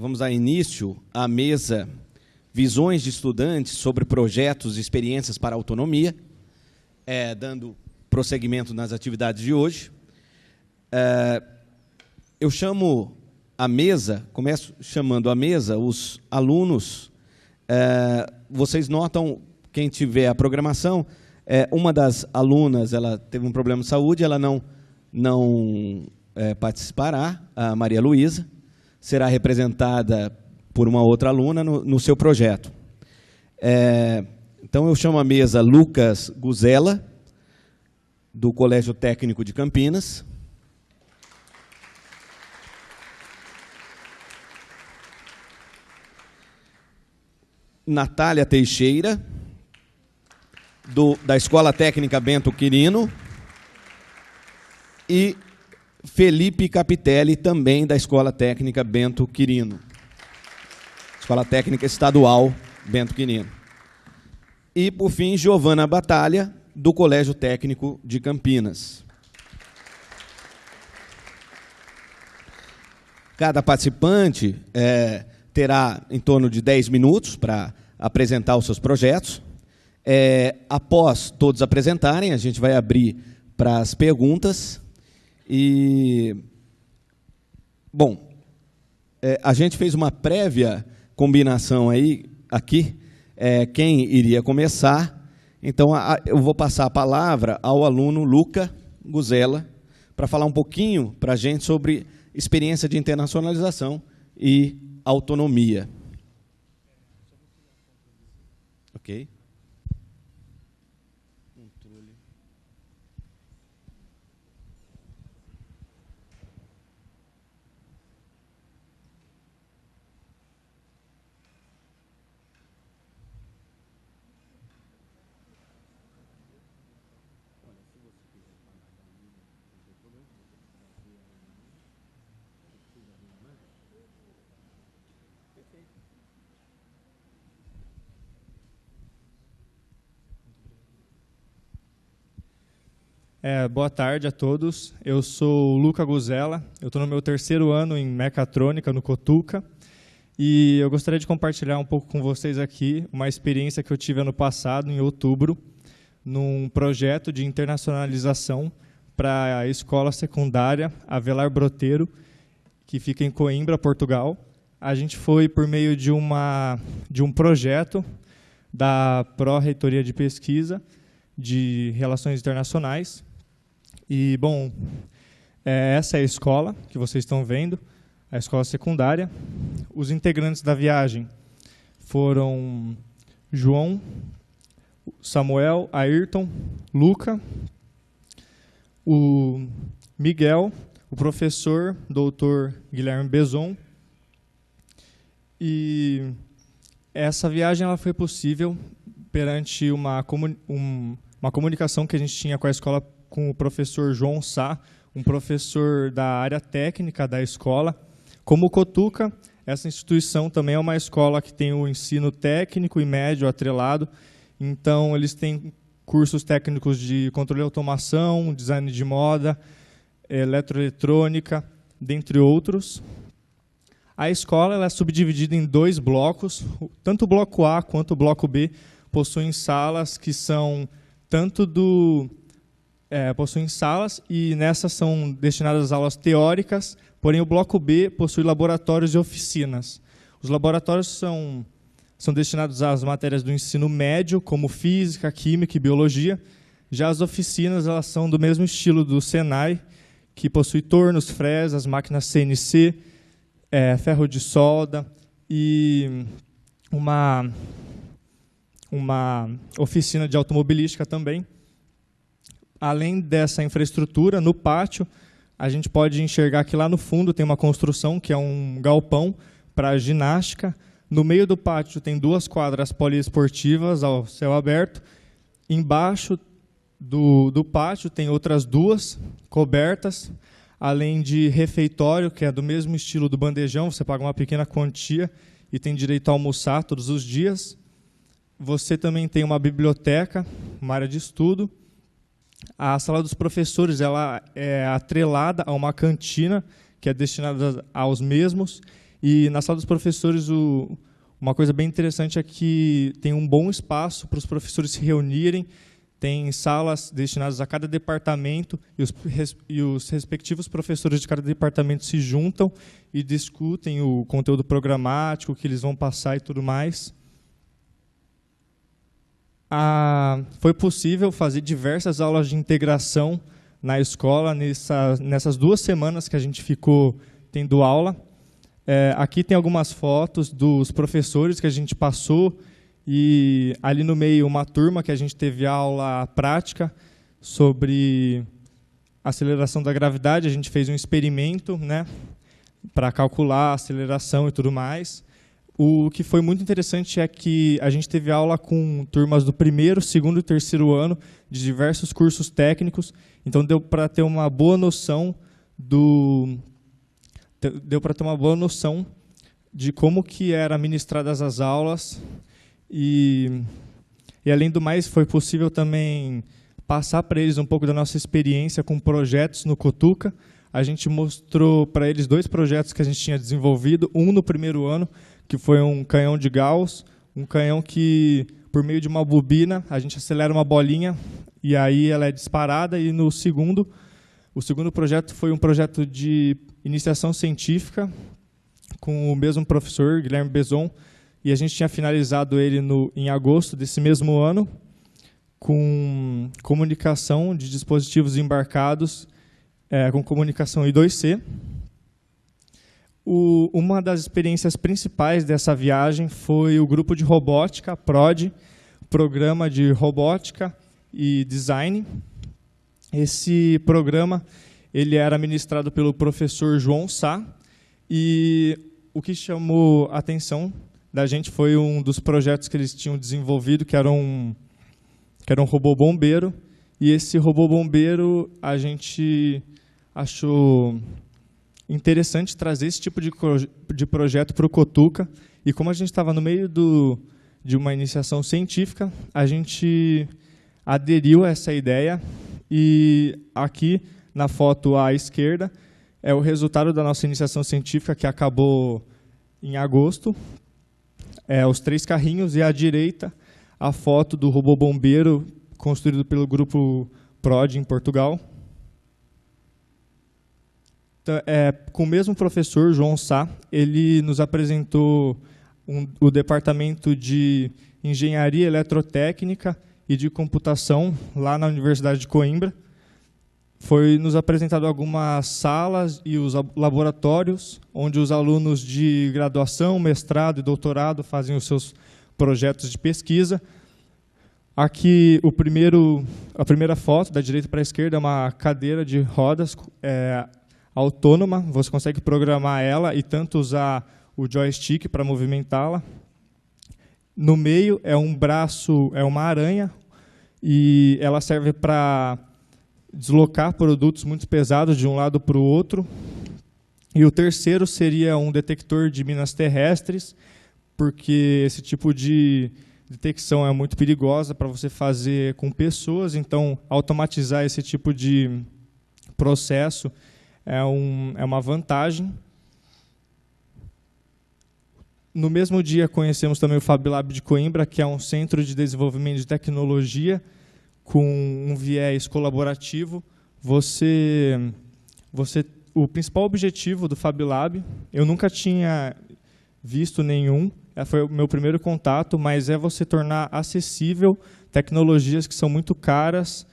vamos dar início à mesa Visões de Estudantes sobre Projetos e Experiências para a Autonomia, dando prosseguimento nas atividades de hoje. Eu chamo a mesa, começo chamando a mesa os alunos. Vocês notam, quem tiver a programação, uma das alunas ela teve um problema de saúde, ela não participará, a Maria Luísa, será representada por uma outra aluna no seu projeto. Então, eu chamo a mesa Lucas Guzella, do Colégio Técnico de Campinas. Natália Teixeira, da Escola Técnica Bento Quirino. E Felipe Capitelli, também da Escola Técnica Bento Quirino. Escola Técnica Estadual Bento Quirino. E, por fim, Giovana Batalha, do Colégio Técnico de Campinas. Cada participante terá em torno de 10 minutos para apresentar os seus projetos. Após todos apresentarem, a gente vai abrir para as perguntas. Bom, a gente fez uma prévia combinação aqui, quem iria começar. Então, eu vou passar a palavra ao aluno Luca Guzella para falar um pouquinho para a gente sobre experiência de internacionalização e autonomia. Ok? Boa tarde a todos. Eu sou o Luca Guzella, eu estou no meu 3º ano em Mecatrônica, no Cotuca, e eu gostaria de compartilhar um pouco com vocês aqui uma experiência que eu tive ano passado, em outubro, num projeto de internacionalização para a escola secundária Avelar Broteiro, que fica em Coimbra, Portugal. A gente foi por meio de um projeto da Pró-Reitoria de Pesquisa de Relações Internacionais. E, bom, essa é a escola que vocês estão vendo, a escola secundária. Os integrantes da viagem foram João, Samuel, Ayrton, Luca, o Miguel, o professor doutor Guilherme Bezon. E essa viagem ela foi possível perante uma comunicação que a gente tinha com a escola, com o professor João Sá, um professor da área técnica da escola. Como o Cotuca, essa instituição também é uma escola que tem o ensino técnico e médio atrelado, então eles têm cursos técnicos de controle de automação, design de moda, eletroeletrônica, dentre outros. A escola ela é subdividida em 2 blocos, tanto o bloco A quanto o bloco B possuem salas que são possuem salas e nessas são destinadas às aulas teóricas, porém o bloco B possui laboratórios e oficinas. Os laboratórios são destinados às matérias do ensino médio, como física, química e biologia. Já as oficinas elas são do mesmo estilo do Senai, que possui tornos, fresas, máquinas CNC, ferro de solda e uma oficina de automobilística também. Além dessa infraestrutura, no pátio, a gente pode enxergar que lá no fundo tem uma construção que é um galpão para ginástica. No meio do pátio tem 2 quadras poliesportivas ao céu aberto. Embaixo do pátio tem outras 2 cobertas, além de refeitório, que é do mesmo estilo do bandejão, você paga uma pequena quantia e tem direito a almoçar todos os dias. Você também tem uma biblioteca, uma área de estudo. A sala dos professores ela é atrelada a uma cantina, que é destinada aos mesmos, E na sala dos professores, uma coisa bem interessante é que tem um bom espaço para os professores se reunirem, tem salas destinadas a cada departamento e os respectivos professores de cada departamento se juntam e discutem o conteúdo programático, o que eles vão passar e tudo mais. Foi possível fazer diversas aulas de integração na escola nessas 2 semanas que a gente ficou tendo aula. Aqui tem algumas fotos dos professores que a gente passou e ali no meio uma turma que a gente teve aula prática sobre aceleração da gravidade. A gente fez um experimento, né, para calcular a aceleração e tudo mais. O que foi muito interessante é que a gente teve aula com turmas do 1º, 2º e 3º ano de diversos cursos técnicos. Então deu para ter uma boa noção de como que eram ministradas as aulas e além do mais foi possível também passar para eles um pouco da nossa experiência com projetos no Cotuca. A gente mostrou para eles 2 projetos que a gente tinha desenvolvido, um no 1º ano, que foi um canhão de Gauss, um canhão que, por meio de uma bobina, a gente acelera uma bolinha e aí ela é disparada, e o segundo projeto foi um projeto de iniciação científica com o mesmo professor, Guilherme Bezon, e a gente tinha finalizado ele em agosto desse mesmo ano, com comunicação de dispositivos embarcados, com comunicação I2C. Uma das experiências principais dessa viagem foi o grupo de robótica, PROD, Programa de Robótica e Design. Esse programa ele era ministrado pelo professor João Sá, e o que chamou a atenção da gente foi um dos projetos que eles tinham desenvolvido, que era um robô bombeiro, e esse robô bombeiro a gente achou interessante trazer esse tipo de projeto para o Cotuca, e como a gente estava no meio de uma iniciação científica, a gente aderiu a essa ideia, e aqui na foto à esquerda é o resultado da nossa iniciação científica, que acabou em agosto. Os 3 carrinhos, e à direita a foto do robô bombeiro construído pelo grupo PROD em Portugal. Então, com o mesmo professor, João Sá, ele nos apresentou o departamento de Engenharia Eletrotécnica e de Computação lá na Universidade de Coimbra. Foi nos apresentado algumas salas e os laboratórios, onde os alunos de graduação, mestrado e doutorado fazem os seus projetos de pesquisa. Aqui, a primeira foto, da direita para a esquerda, é uma cadeira de rodas autônoma. Você consegue programar ela e tanto usar o joystick para movimentá-la. No meio é um braço, é uma aranha, e ela serve para deslocar produtos muito pesados de um lado para o outro. E o terceiro seria um detector de minas terrestres, porque esse tipo de detecção é muito perigosa para você fazer com pessoas, então automatizar esse tipo de processo é uma vantagem. No mesmo dia conhecemos também o Fab Lab de Coimbra, que é um centro de desenvolvimento de tecnologia com um viés colaborativo. O principal objetivo do Fab Lab, eu nunca tinha visto nenhum, foi o meu primeiro contato, mas é você tornar acessível tecnologias que são muito caras,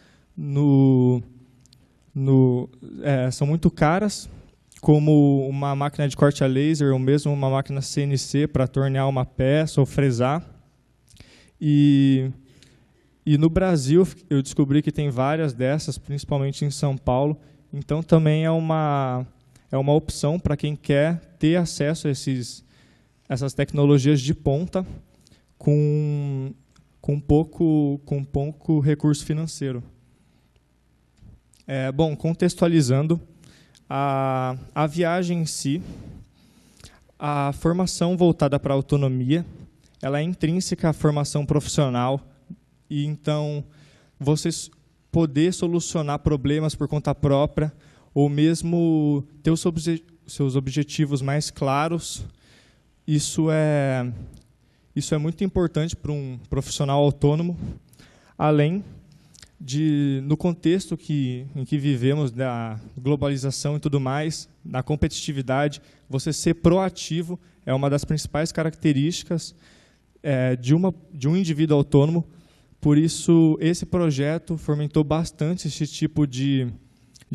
são muito caras, como uma máquina de corte a laser ou mesmo uma máquina CNC para tornear uma peça ou fresar. E no Brasil eu descobri que tem várias dessas, principalmente em São Paulo. Então também é uma opção para quem quer ter acesso a essas tecnologias de ponta com pouco recurso financeiro. Bom, contextualizando, a viagem em si, a formação voltada para a autonomia, ela é intrínseca à formação profissional, e então você poder solucionar problemas por conta própria, ou mesmo ter seus objetivos mais claros. Isso é muito importante para um profissional autônomo, além de, no contexto em que vivemos, da globalização e tudo mais, da competitividade, você ser proativo é uma das principais características de um indivíduo autônomo. Por isso, esse projeto fomentou bastante esse tipo de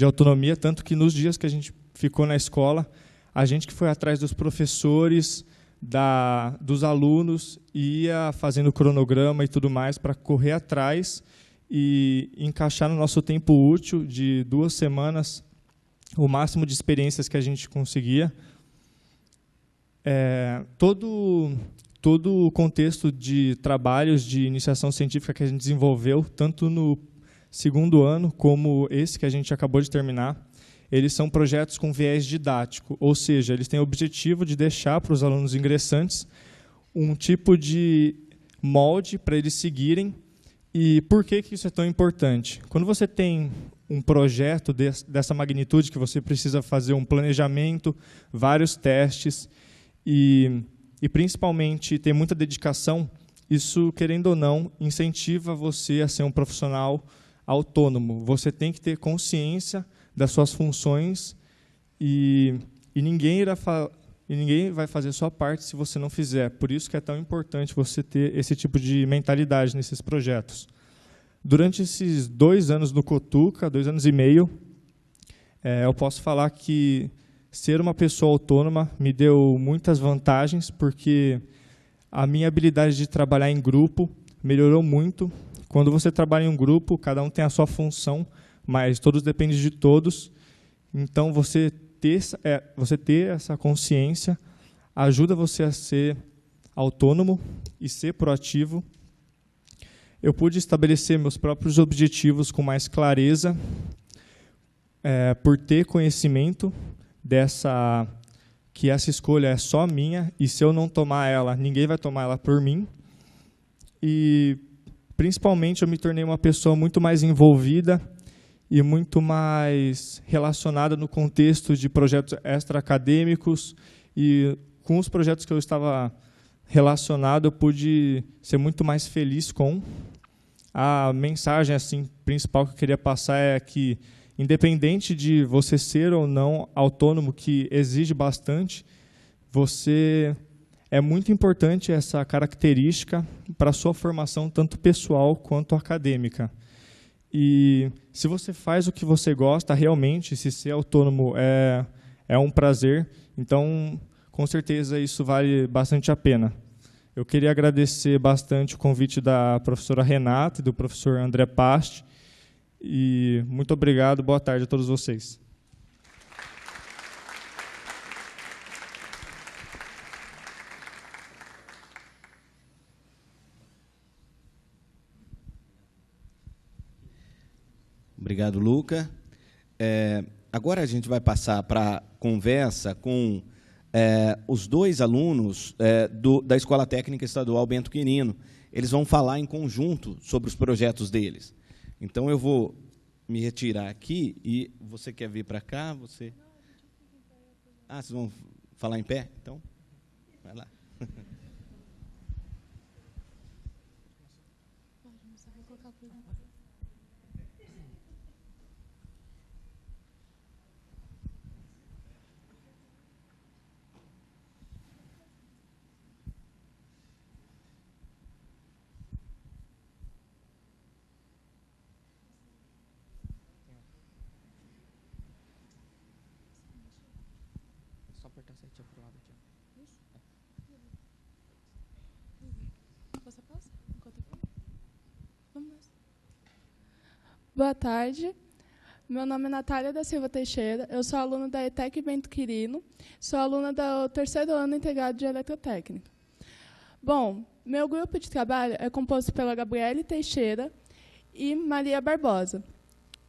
autonomia, tanto que nos dias que a gente ficou na escola, a gente que foi atrás dos professores, dos alunos, ia fazendo cronograma e tudo mais para correr atrás e encaixar no nosso tempo útil de 2 semanas o máximo de experiências que a gente conseguia. Todo o contexto de trabalhos de iniciação científica que a gente desenvolveu, tanto no 2º ano como esse que a gente acabou de terminar, eles são projetos com viés didático, ou seja, eles têm o objetivo de deixar para os alunos ingressantes um tipo de molde para eles seguirem. E por que isso é tão importante? Quando você tem um projeto dessa magnitude, que você precisa fazer um planejamento, vários testes e principalmente ter muita dedicação, isso, querendo ou não, incentiva você a ser um profissional autônomo. Você tem que ter consciência das suas funções e ninguém vai fazer a sua parte se você não fizer. Por isso que é tão importante você ter esse tipo de mentalidade nesses projetos. Durante esses 2 anos no Cotuca, 2 anos e meio, eu posso falar que ser uma pessoa autônoma me deu muitas vantagens, porque a minha habilidade de trabalhar em grupo melhorou muito. Quando você trabalha em um grupo, cada um tem a sua função, mas todos dependem de todos. Então, você ter essa consciência ajuda você a ser autônomo e ser proativo. Eu pude estabelecer meus próprios objetivos com mais clareza, por ter conhecimento que essa escolha é só minha, e se eu não tomar ela, ninguém vai tomar ela por mim. E, principalmente, eu me tornei uma pessoa muito mais envolvida e muito mais relacionada no contexto de projetos extra-acadêmicos, e com os projetos que eu estava relacionado, eu pude ser muito mais feliz com. A mensagem assim, principal que eu queria passar é que, independente de você ser ou não autônomo, que exige bastante, é muito importante essa característica para a sua formação, tanto pessoal quanto acadêmica. E se você faz o que você gosta, realmente, se ser autônomo é um prazer, então, com certeza, isso vale bastante a pena. Eu queria agradecer bastante o convite da professora Renata e do professor André Pasti, e muito obrigado, boa tarde a todos vocês. Obrigado, Luca. Agora a gente vai passar para a conversa com os 2 alunos da Escola Técnica Estadual Bento Quirino. Eles vão falar em conjunto sobre os projetos deles. Então, eu vou me retirar aqui e você quer vir para cá? Vocês vão falar em pé? Então, vai lá. Boa tarde, meu nome é Natália da Silva Teixeira, eu sou aluna da ETEC Bento Quirino, sou aluna do 3º ano integrado de Eletrotécnica. Bom, meu grupo de trabalho é composto pela Gabriele Teixeira e Maria Barbosa.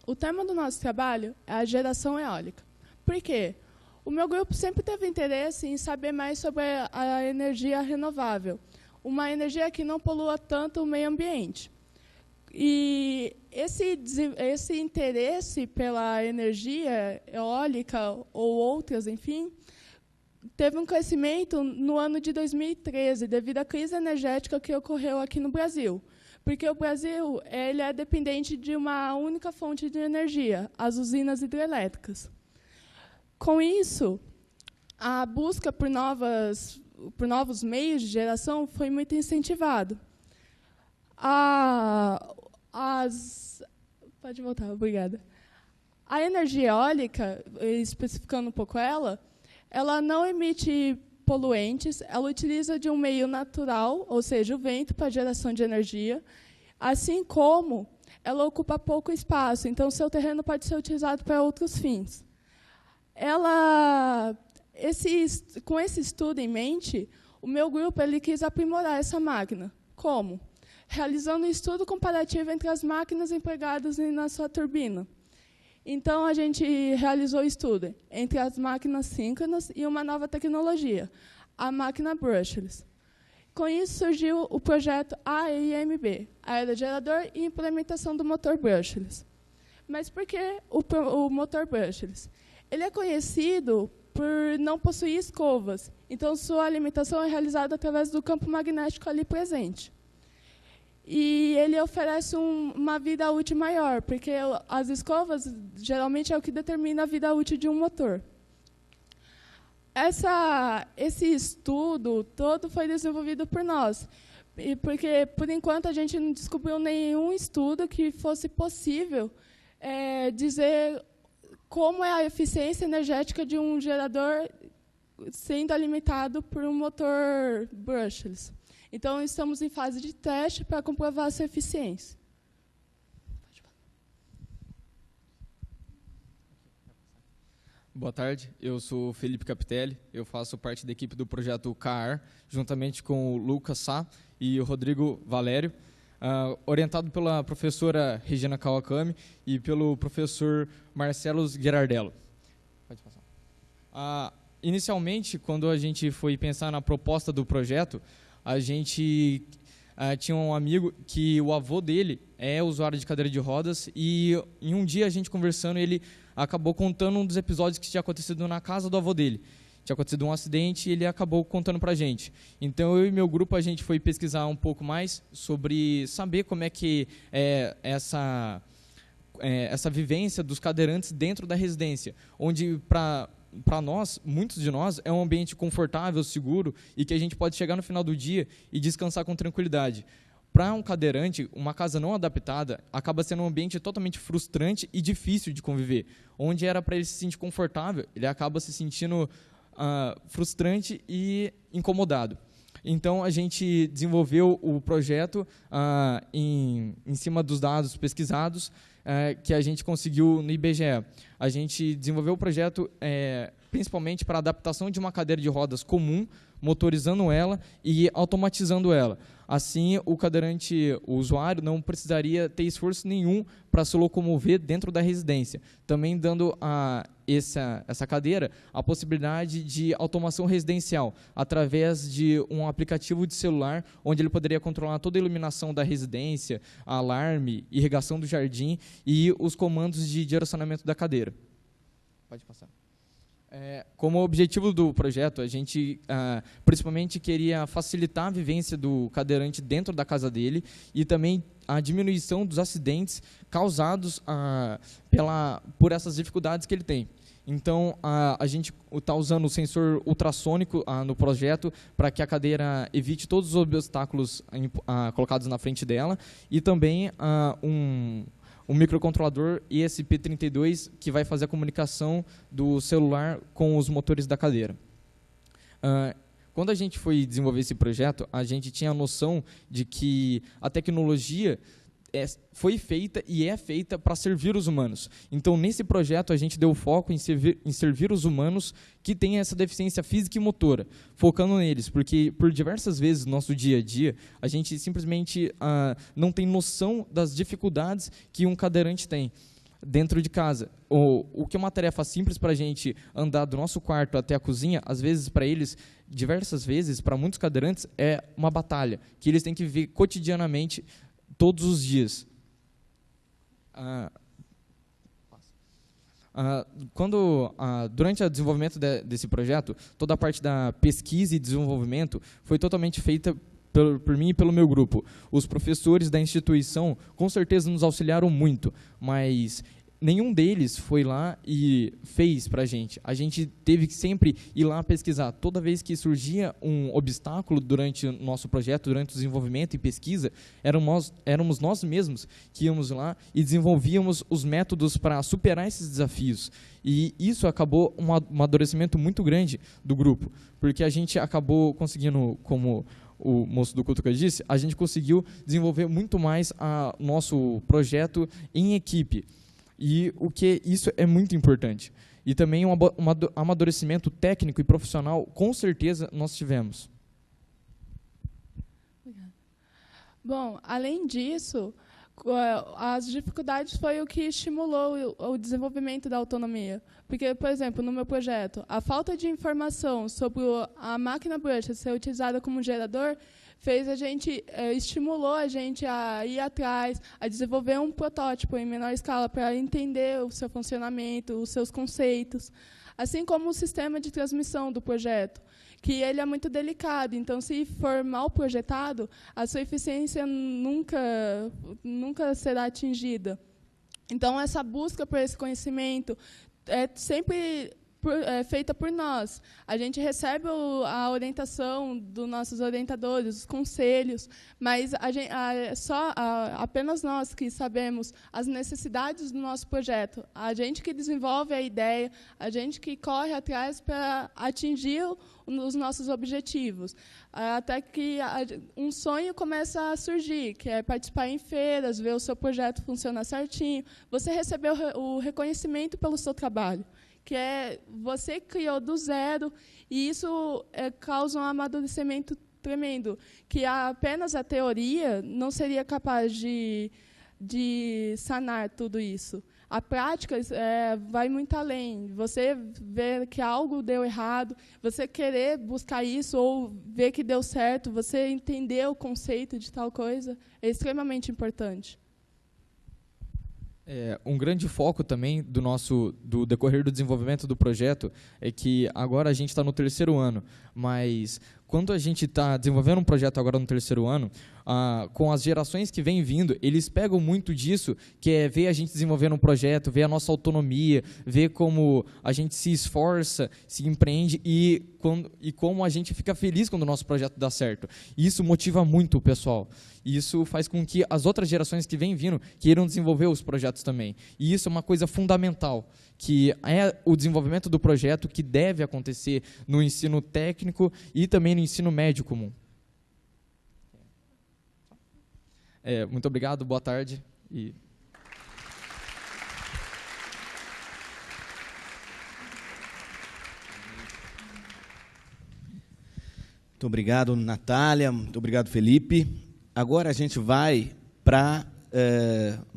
O tema do nosso trabalho é a geração eólica. Por quê? O meu grupo sempre teve interesse em saber mais sobre a energia renovável, uma energia que não polua tanto o meio ambiente. E esse interesse pela energia eólica ou outras, enfim, teve um crescimento no ano de 2013, devido à crise energética que ocorreu aqui no Brasil. Porque o Brasil ele é dependente de uma única fonte de energia, as usinas hidrelétricas. Com isso, a busca por novos meios de geração foi muito incentivado. Pode voltar, obrigada. A energia eólica, especificando um pouco ela não emite poluentes, ela utiliza de um meio natural, ou seja, o vento, para a geração de energia, assim como ela ocupa pouco espaço, então seu terreno pode ser utilizado para outros fins. Com esse estudo em mente, o meu grupo quis aprimorar essa máquina. Como? Realizando um estudo comparativo entre as máquinas empregadas na sua turbina. Então, a gente realizou o estudo entre as máquinas síncronas e uma nova tecnologia, a máquina brushless. Com isso, surgiu o projeto AIMB, Aerogerador e Implementação do Motor Brushless. Mas por que o motor brushless? Ele é conhecido por não possuir escovas, então sua alimentação é realizada através do campo magnético ali presente. E ele oferece uma vida útil maior, porque as escovas geralmente é o que determina a vida útil de um motor. Esse estudo todo foi desenvolvido por nós, porque, por enquanto, a gente não descobriu nenhum estudo que fosse possível dizer como é a eficiência energética de um gerador sendo alimentado por um motor brushless. Então, estamos em fase de teste para comprovar essa eficiência. Boa tarde, eu sou Felipe Capitelli, eu faço parte da equipe do projeto CAAR, juntamente com o Lucas Sá e o Rodrigo Valério, orientado pela professora Regina Kawakami e pelo professor Marcelo Gerardello. Pode passar. Inicialmente, quando a gente foi pensar na proposta do projeto, a gente tinha um amigo que o avô dele é usuário de cadeira de rodas e em um dia a gente conversando, ele acabou contando um dos episódios que tinha acontecido na casa do avô dele. Tinha acontecido um acidente e ele acabou contando para a gente. Então, eu e meu grupo, a gente foi pesquisar um pouco mais sobre saber como é que é essa vivência dos cadeirantes dentro da residência, onde, para nós, muitos de nós, é um ambiente confortável, seguro e que a gente pode chegar no final do dia e descansar com tranquilidade. Para um cadeirante, uma casa não adaptada acaba sendo um ambiente totalmente frustrante e difícil de conviver. Onde era para ele se sentir confortável, ele acaba se sentindo frustrante e incomodado. Então, a gente desenvolveu o projeto em cima dos dados pesquisados que a gente conseguiu no IBGE. A gente desenvolveu o projeto principalmente para a adaptação de uma cadeira de rodas comum, motorizando ela e automatizando ela. Assim, o cadeirante, o usuário, não precisaria ter esforço nenhum para se locomover dentro da residência, também dando a essa cadeira a possibilidade de automação residencial, através de um aplicativo de celular, onde ele poderia controlar toda a iluminação da residência, alarme, irrigação do jardim e os comandos de direcionamento da cadeira. Pode passar. Como objetivo do projeto, a gente principalmente queria facilitar a vivência do cadeirante dentro da casa dele e também a diminuição dos acidentes causados por essas dificuldades que ele tem. Então, a gente está usando o sensor ultrassônico no projeto para que a cadeira evite todos os obstáculos colocados na frente dela e também um microcontrolador ESP32 que vai fazer a comunicação do celular com os motores da cadeira. Quando a gente foi desenvolver esse projeto, a gente tinha a noção de que a tecnologia foi feita e é feita para servir os humanos. Então, nesse projeto, a gente deu foco em servir os humanos que têm essa deficiência física e motora, focando neles, porque por diversas vezes no nosso dia a dia, a gente simplesmente não tem noção das dificuldades que um cadeirante tem dentro de casa. O que é uma tarefa simples para a gente andar do nosso quarto até a cozinha, às vezes para eles, diversas vezes, para muitos cadeirantes, é uma batalha, que eles têm que viver cotidianamente todos os dias. Durante o desenvolvimento desse projeto, toda a parte da pesquisa e desenvolvimento foi totalmente feita por mim e pelo meu grupo. Os professores da instituição com certeza nos auxiliaram muito, mas nenhum deles foi lá e fez para a gente. A gente teve que sempre ir lá pesquisar. Toda vez que surgia um obstáculo durante o nosso projeto, durante o desenvolvimento e pesquisa, éramos nós mesmos que íamos lá e desenvolvíamos os métodos para superar esses desafios. E isso acabou um amadurecimento muito grande do grupo, porque a gente acabou conseguindo, como o moço do Cutuca disse, a gente conseguiu desenvolver muito mais nosso projeto em equipe. E isso é muito importante. E também um amadurecimento técnico e profissional, com certeza, nós tivemos. Bom, além disso, as dificuldades foi o que estimulou o desenvolvimento da autonomia. Porque, por exemplo, no meu projeto, a falta de informação sobre a máquina brush ser utilizada como gerador estimulou a gente a ir atrás, a desenvolver um protótipo em menor escala para entender o seu funcionamento, os seus conceitos, assim como o sistema de transmissão do projeto, que ele é muito delicado. Então, se for mal projetado, a sua eficiência nunca será atingida. Então, essa busca por esse conhecimento é sempre feita por nós. A gente recebe a orientação dos nossos orientadores, os conselhos, mas apenas nós que sabemos as necessidades do nosso projeto. A gente que desenvolve a ideia, a gente que corre atrás para atingir os nossos objetivos. Até que um sonho começa a surgir, que é participar em feiras, ver o seu projeto funcionar certinho, você receber o reconhecimento pelo seu trabalho, que você criou do zero, e isso causa um amadurecimento tremendo, que apenas a teoria não seria capaz de sanar tudo isso. A prática vai muito além. Você ver que algo deu errado, você querer buscar isso, ou ver que deu certo, você entender o conceito de tal coisa, é extremamente importante. Um grande foco também do decorrer do desenvolvimento do projeto é que agora a gente está no 3º ano, mas quando a gente está desenvolvendo um projeto agora no 3º ano, com as gerações que vêm vindo, eles pegam muito disso, que é ver a gente desenvolvendo um projeto, ver a nossa autonomia, ver como a gente se esforça, se empreende e como a gente fica feliz quando o nosso projeto dá certo. Isso motiva muito o pessoal. Isso faz com que as outras gerações que vêm vindo queiram desenvolver os projetos também. E isso é uma coisa fundamental, que é o desenvolvimento do projeto que deve acontecer no ensino técnico e também no ensino médio comum. Muito obrigado, boa tarde. Muito obrigado, Natália. Muito obrigado, Felipe. Agora a gente vai para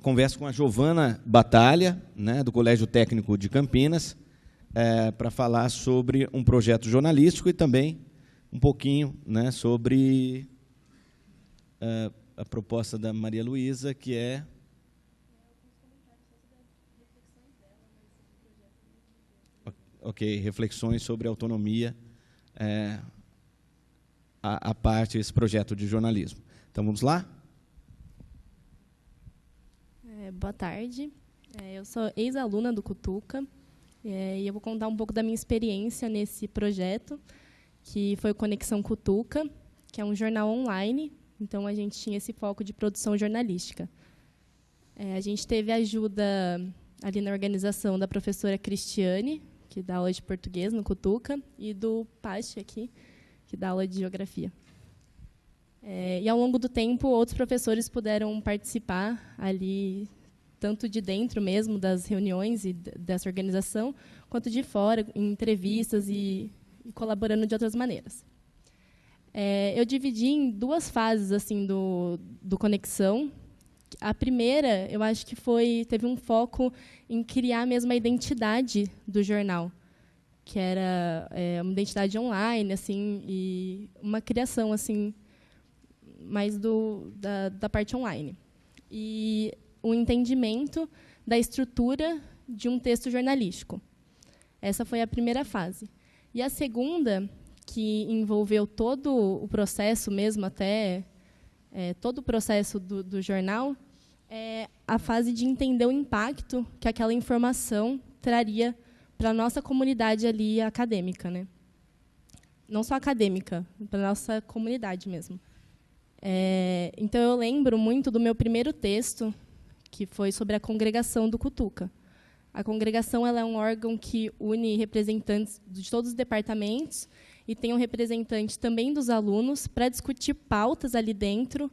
conversa com a Giovana Batalha, né, do Colégio Técnico de Campinas, para falar sobre um projeto jornalístico e também um pouquinho, né, sobre a proposta da Maria Luísa, que é... Ok, reflexões sobre autonomia, a parte desse projeto de jornalismo. Então, vamos lá? Boa tarde. Eu sou ex-aluna do Cutuca e eu vou contar um pouco da minha experiência nesse projeto, que foi o Conexão Cutuca, que é um jornal online. Então, a gente tinha esse foco de produção jornalística. A gente teve ajuda ali na organização da professora Cristiane, que dá aula de português no Cutuca, e do Pache aqui, que dá aula de geografia. E, ao longo do tempo, outros professores puderam participar ali, tanto de dentro mesmo das reuniões e dessa organização, quanto de fora, em entrevistas e colaborando de outras maneiras. Eu dividi em 2 fases assim do Conexão. A primeira, eu acho que teve um foco em criar mesmo a identidade do jornal, que era uma identidade online, assim, e uma criação assim mais da parte online. E o entendimento da estrutura de um texto jornalístico. Essa foi a primeira fase. E a segunda, que envolveu todo o processo mesmo, até todo o processo do jornal, é a fase de entender o impacto que aquela informação traria para a nossa comunidade ali acadêmica, né? Não só acadêmica, para a nossa comunidade mesmo. Então, eu lembro muito do meu primeiro texto, que foi sobre a congregação do Cutuca. A congregação ela é um órgão que une representantes de todos os departamentos e tem um representante também dos alunos para discutir pautas ali dentro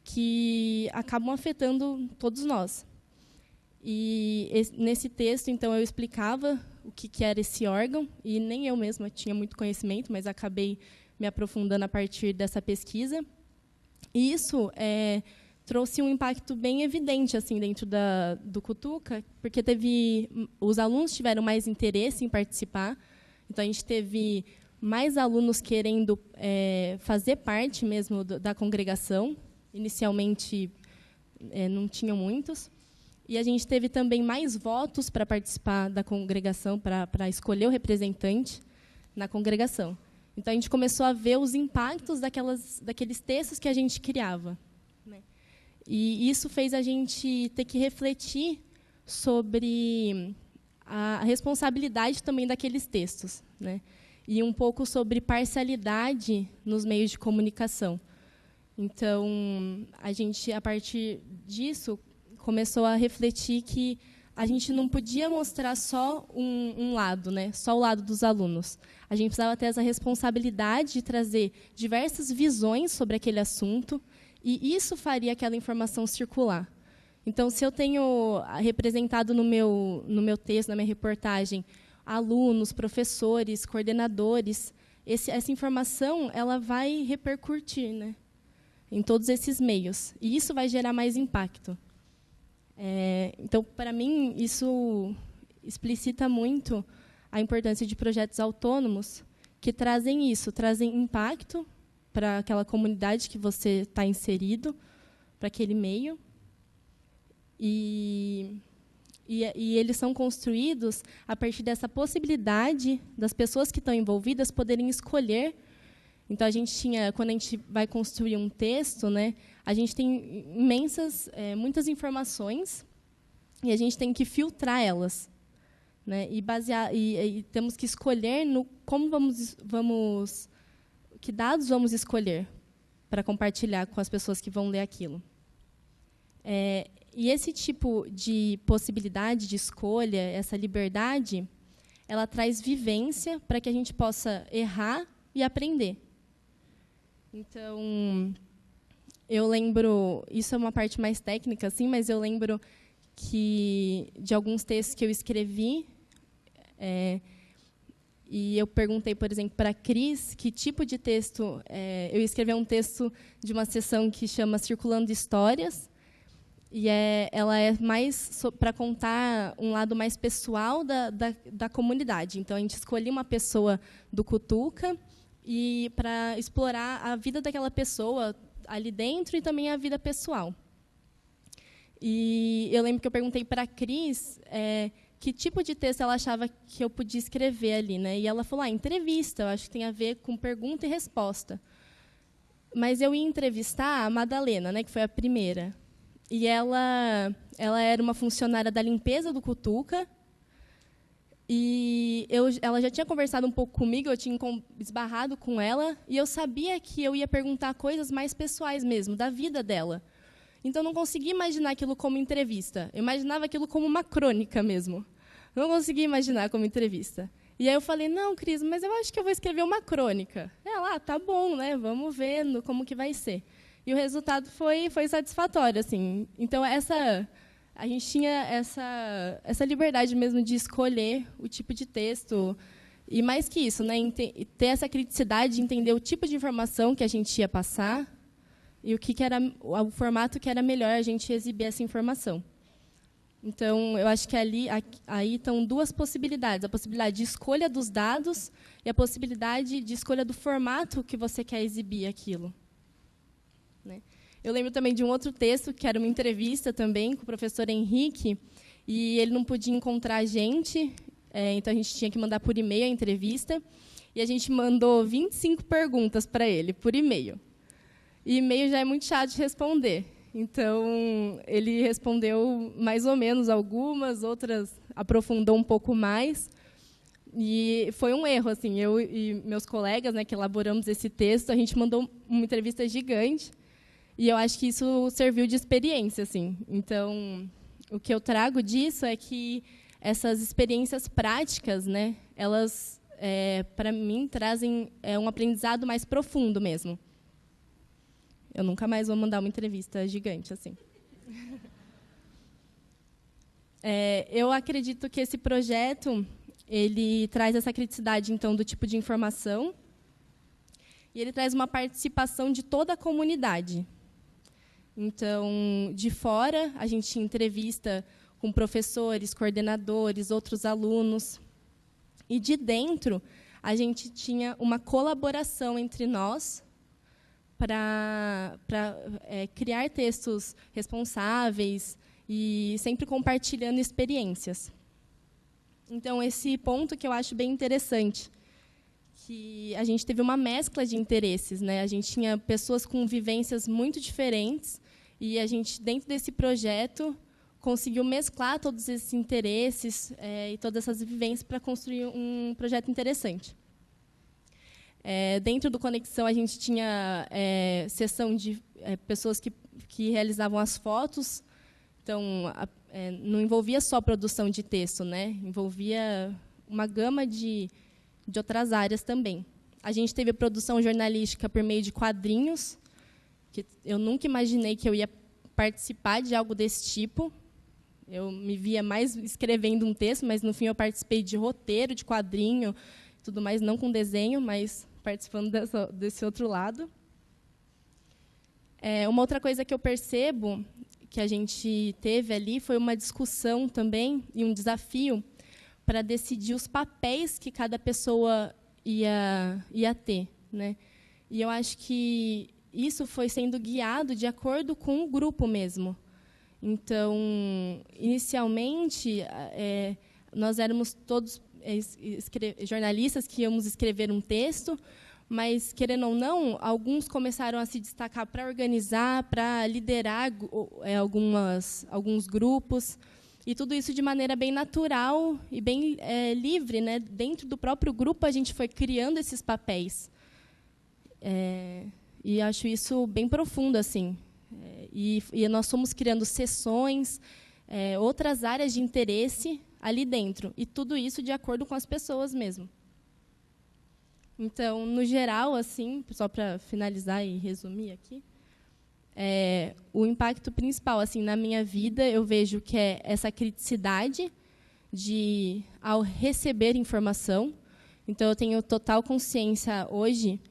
que acabam afetando todos nós. E nesse texto, então, eu explicava o que era esse órgão, e nem eu mesma tinha muito conhecimento, mas acabei me aprofundando a partir dessa pesquisa. E isso trouxe um impacto bem evidente assim dentro do Cutuca, porque os alunos tiveram mais interesse em participar. Então, a gente teve mais alunos querendo fazer parte mesmo da congregação. Inicialmente, não tinham muitos. E a gente teve também mais votos para participar da congregação, para escolher o representante na congregação. Então, a gente começou a ver os impactos daqueles textos que a gente criava, né? E isso fez a gente ter que refletir sobre a responsabilidade também daqueles textos, né? E um pouco sobre parcialidade nos meios de comunicação. Então, a gente, a partir disso, começou a refletir que a gente não podia mostrar só um lado, né? Só o lado dos alunos. A gente precisava ter essa responsabilidade de trazer diversas visões sobre aquele assunto, e isso faria aquela informação circular. Então, se eu tenho representado no meu texto, na minha reportagem, alunos, professores, coordenadores, essa informação ela vai repercutir, né, em todos esses meios. E isso vai gerar mais impacto. Então, para mim, isso explicita muito a importância de projetos autônomos que trazem isso, trazem impacto para aquela comunidade que você está inserido, para aquele meio. E eles são construídos a partir dessa possibilidade das pessoas que estão envolvidas poderem escolher. Então, quando a gente vai construir um texto, né, a gente tem muitas informações, e a gente tem que filtrar elas, né, e temos que escolher que dados vamos escolher para compartilhar com as pessoas que vão ler aquilo. E esse tipo de possibilidade de escolha, essa liberdade, ela traz vivência para que a gente possa errar e aprender. Então, eu lembro, isso é uma parte mais técnica, assim, mas eu lembro de alguns textos que eu escrevi, e eu perguntei, por exemplo, para a Cris que tipo de texto. Eu escrevi um texto de uma sessão que chama Circulando Histórias, e ela é mais para contar um lado mais pessoal da comunidade. Então, a gente escolheu uma pessoa do Cutuca e para explorar a vida daquela pessoa ali dentro e também a vida pessoal. E eu lembro que eu perguntei para a Cris que tipo de texto ela achava que eu podia escrever ali, né? E ela falou, entrevista, eu acho que tem a ver com pergunta e resposta. Mas eu ia entrevistar a Madalena, né, que foi a primeira. E ela era uma funcionária da limpeza do Cutuca, e ela já tinha conversado um pouco comigo, eu tinha esbarrado com ela, e eu sabia que eu ia perguntar coisas mais pessoais mesmo, da vida dela. Então, eu não conseguia imaginar aquilo como entrevista. Eu imaginava aquilo como uma crônica mesmo. Não conseguia imaginar como entrevista. E aí eu falei, não, Cris, mas eu acho que eu vou escrever uma crônica. Ela, tá bom, né? Vamos ver como que vai ser. E o resultado foi satisfatório, assim. Então, a gente tinha essa liberdade mesmo de escolher o tipo de texto. E mais que isso, né, ter essa criticidade de entender o tipo de informação que a gente ia passar e o era o formato que era melhor a gente exibir essa informação. Então, eu acho que aí estão duas possibilidades: a possibilidade de escolha dos dados e a possibilidade de escolha do formato que você quer exibir aquilo, né? Eu lembro também de um outro texto, que era uma entrevista também com o professor Henrique, e ele não podia encontrar a gente, então a gente tinha que mandar por e-mail a entrevista, e a gente mandou 25 perguntas para ele, por e-mail. E e-mail já é muito chato de responder. Então, ele respondeu mais ou menos algumas, outras aprofundou um pouco mais. E foi um erro, assim, eu e meus colegas, né, que elaboramos esse texto, a gente mandou uma entrevista gigante, e eu acho que isso serviu de experiência, assim. Então, o que eu trago disso é que essas experiências práticas, né, elas, para mim, trazem um aprendizado mais profundo mesmo. Eu nunca mais vou mandar uma entrevista gigante, assim. Eu acredito que esse projeto ele traz essa criticidade, então, do tipo de informação, e ele traz uma participação de toda a comunidade. Então, de fora, a gente entrevista com professores, coordenadores, outros alunos, e de dentro, a gente tinha uma colaboração entre nós para criar textos responsáveis e sempre compartilhando experiências. Então, esse ponto que eu acho bem interessante, que a gente teve uma mescla de interesses, né? A gente tinha pessoas com vivências muito diferentes e a gente, dentro desse projeto, conseguiu mesclar todos esses interesses e todas essas vivências para construir um projeto interessante. Dentro do Conexão, a gente tinha sessão de pessoas que realizavam as fotos. Então, não envolvia só produção de texto, né? Envolvia uma gama de outras áreas também. A gente teve a produção jornalística por meio de quadrinhos, que eu nunca imaginei que eu ia participar de algo desse tipo. Eu me via mais escrevendo um texto, mas, no fim, eu participei de roteiro, de quadrinho, tudo mais, não com desenho, mas participando desse outro lado. Uma outra coisa que eu percebo que a gente teve ali foi uma discussão também e um desafio para decidir os papéis que cada pessoa ia ter, né? E eu acho que isso foi sendo guiado de acordo com o grupo mesmo. Então, inicialmente, nós éramos todos jornalistas que íamos escrever um texto, mas, querendo ou não, alguns começaram a se destacar para organizar, para liderar alguns grupos, e tudo isso de maneira bem natural e bem livre, né? Dentro do próprio grupo, a gente foi criando esses papéis. E acho isso bem profundo, assim. E nós fomos criando sessões, outras áreas de interesse ali dentro, e tudo isso de acordo com as pessoas mesmo. Então, no geral, assim, só para finalizar e resumir aqui, o impacto principal, assim, na minha vida, eu vejo que é essa criticidade ao receber informação. Então, eu tenho total consciência hoje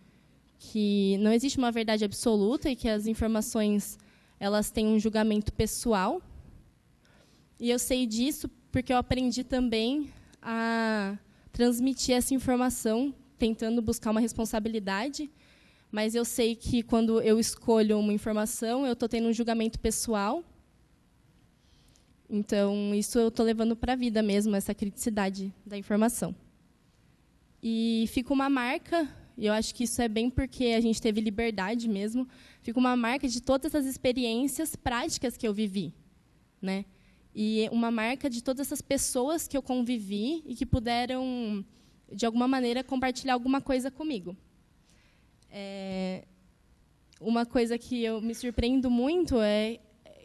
que não existe uma verdade absoluta e que as informações elas têm um julgamento pessoal. E eu sei disso porque eu aprendi também a transmitir essa informação tentando buscar uma responsabilidade, mas eu sei que quando eu escolho uma informação, eu estou tendo um julgamento pessoal. Então, isso eu estou levando para a vida mesmo, essa criticidade da informação. E fica uma marca, e eu acho que isso é bem porque a gente teve liberdade mesmo, fica uma marca de todas essas experiências práticas que eu vivi, né? E uma marca de todas essas pessoas que eu convivi e que puderam, de alguma maneira, compartilhar alguma coisa comigo. Uma coisa que eu me surpreendo muito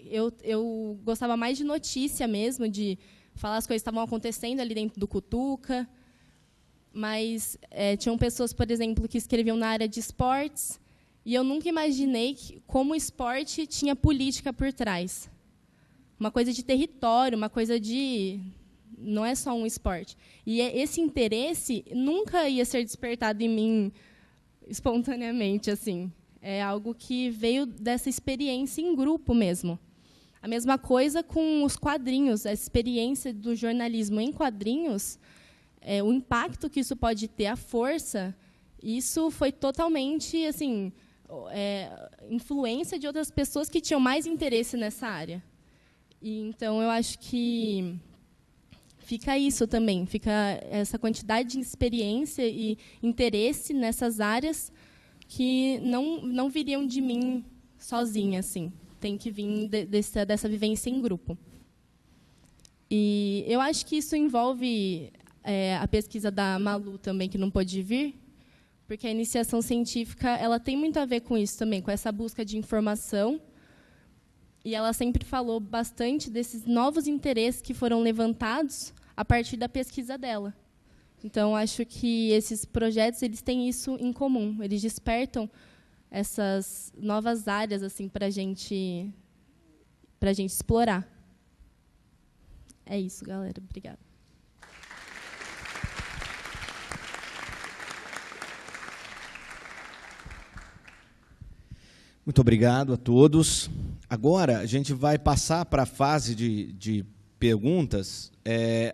eu gostava mais de notícia mesmo, de falar as coisas que estavam acontecendo ali dentro do Cutuca, mas tinham pessoas, por exemplo, que escreviam na área de esportes, e eu nunca imaginei como o esporte tinha política por trás. Uma coisa de território, uma coisa de... Não é só um esporte. E esse interesse nunca ia ser despertado em mim espontaneamente, assim. É algo que veio dessa experiência em grupo mesmo. A mesma coisa com os quadrinhos, a experiência do jornalismo em quadrinhos, o impacto que isso pode ter, a força, isso foi totalmente, assim, influência de outras pessoas que tinham mais interesse nessa área. E, então, eu acho que fica isso também, fica essa quantidade de experiência e interesse nessas áreas que não viriam de mim sozinha, assim. Tem que vir dessa vivência em grupo. E eu acho que isso envolve a pesquisa da Malu também, que não pôde vir, porque a iniciação científica ela tem muito a ver com isso também, com essa busca de informação. E ela sempre falou bastante desses novos interesses que foram levantados a partir da pesquisa dela. Então, acho que esses projetos eles têm isso em comum. Eles despertam essas novas áreas assim, para a gente explorar. É isso, galera. Obrigada. Muito obrigado a todos. Agora, a gente vai passar para a fase de perguntas.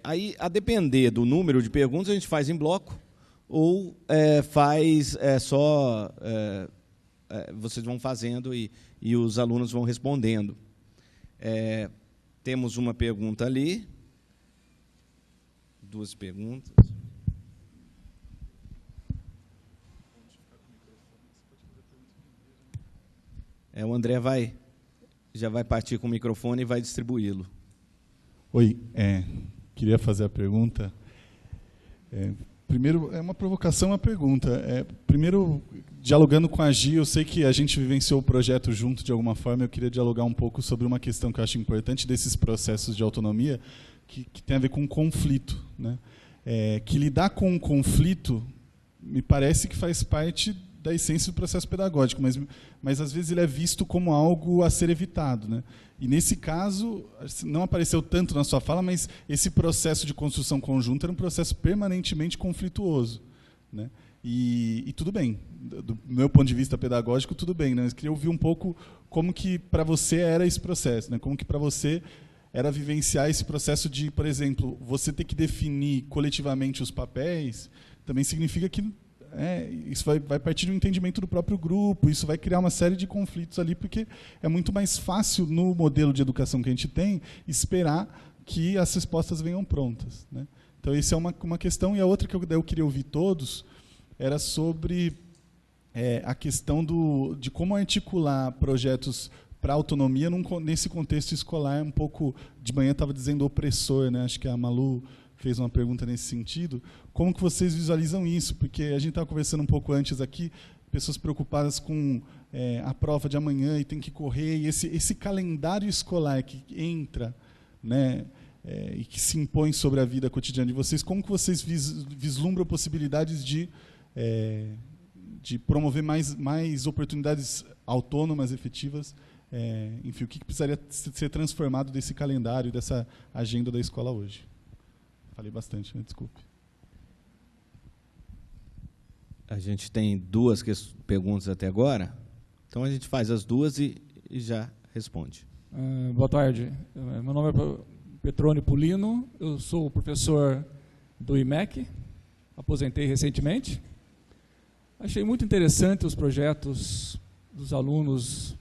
Aí, a depender do número de perguntas, a gente faz em bloco ou faz só... vocês vão fazendo e os alunos vão respondendo. Temos uma pergunta ali. 2 perguntas. O André já vai partir com o microfone e vai distribuí-lo. Oi, queria fazer a pergunta. Primeiro, é uma provocação, uma pergunta. Primeiro, dialogando com a Gi, eu sei que a gente vivenciou o projeto junto de alguma forma, eu queria dialogar um pouco sobre uma questão que eu acho importante desses processos de autonomia, que tem a ver com conflito, né? Que lidar com um conflito me parece que faz parte da essência do processo pedagógico, mas às vezes ele é visto como algo a ser evitado, né? E nesse caso, não apareceu tanto na sua fala, mas esse processo de construção conjunta era um processo permanentemente conflituoso, né? E tudo bem, do meu ponto de vista pedagógico, tudo bem, né? Mas queria ouvir um pouco como que para você era esse processo, né? Como que para você era vivenciar esse processo de, por exemplo, você ter que definir coletivamente os papéis, também significa que isso vai partir do entendimento do próprio grupo, isso vai criar uma série de conflitos ali, porque é muito mais fácil, no modelo de educação que a gente tem, esperar que as respostas venham prontas, né? Então, essa é uma questão. E a outra que eu queria ouvir todos era sobre a questão de como articular projetos para autonomia nesse contexto escolar, um pouco, de manhã estava dizendo opressor, né? Acho que a Malu fez uma pergunta nesse sentido. Como que vocês visualizam isso? Porque a gente estava conversando um pouco antes aqui, pessoas preocupadas com a prova de amanhã e tem que correr, e esse calendário escolar que entra, né, e que se impõe sobre a vida cotidiana de vocês, como que vocês vislumbram possibilidades de promover mais oportunidades autônomas, efetivas? Enfim, o que precisaria ser transformado desse calendário, dessa agenda da escola hoje? Falei bastante, né? Desculpe. A gente tem 2 perguntas até agora, então a gente faz as 2 e já responde. Boa tarde. Meu nome é Petrone Pulino, eu sou professor do IMEC, aposentei recentemente. Achei muito interessante os projetos dos alunos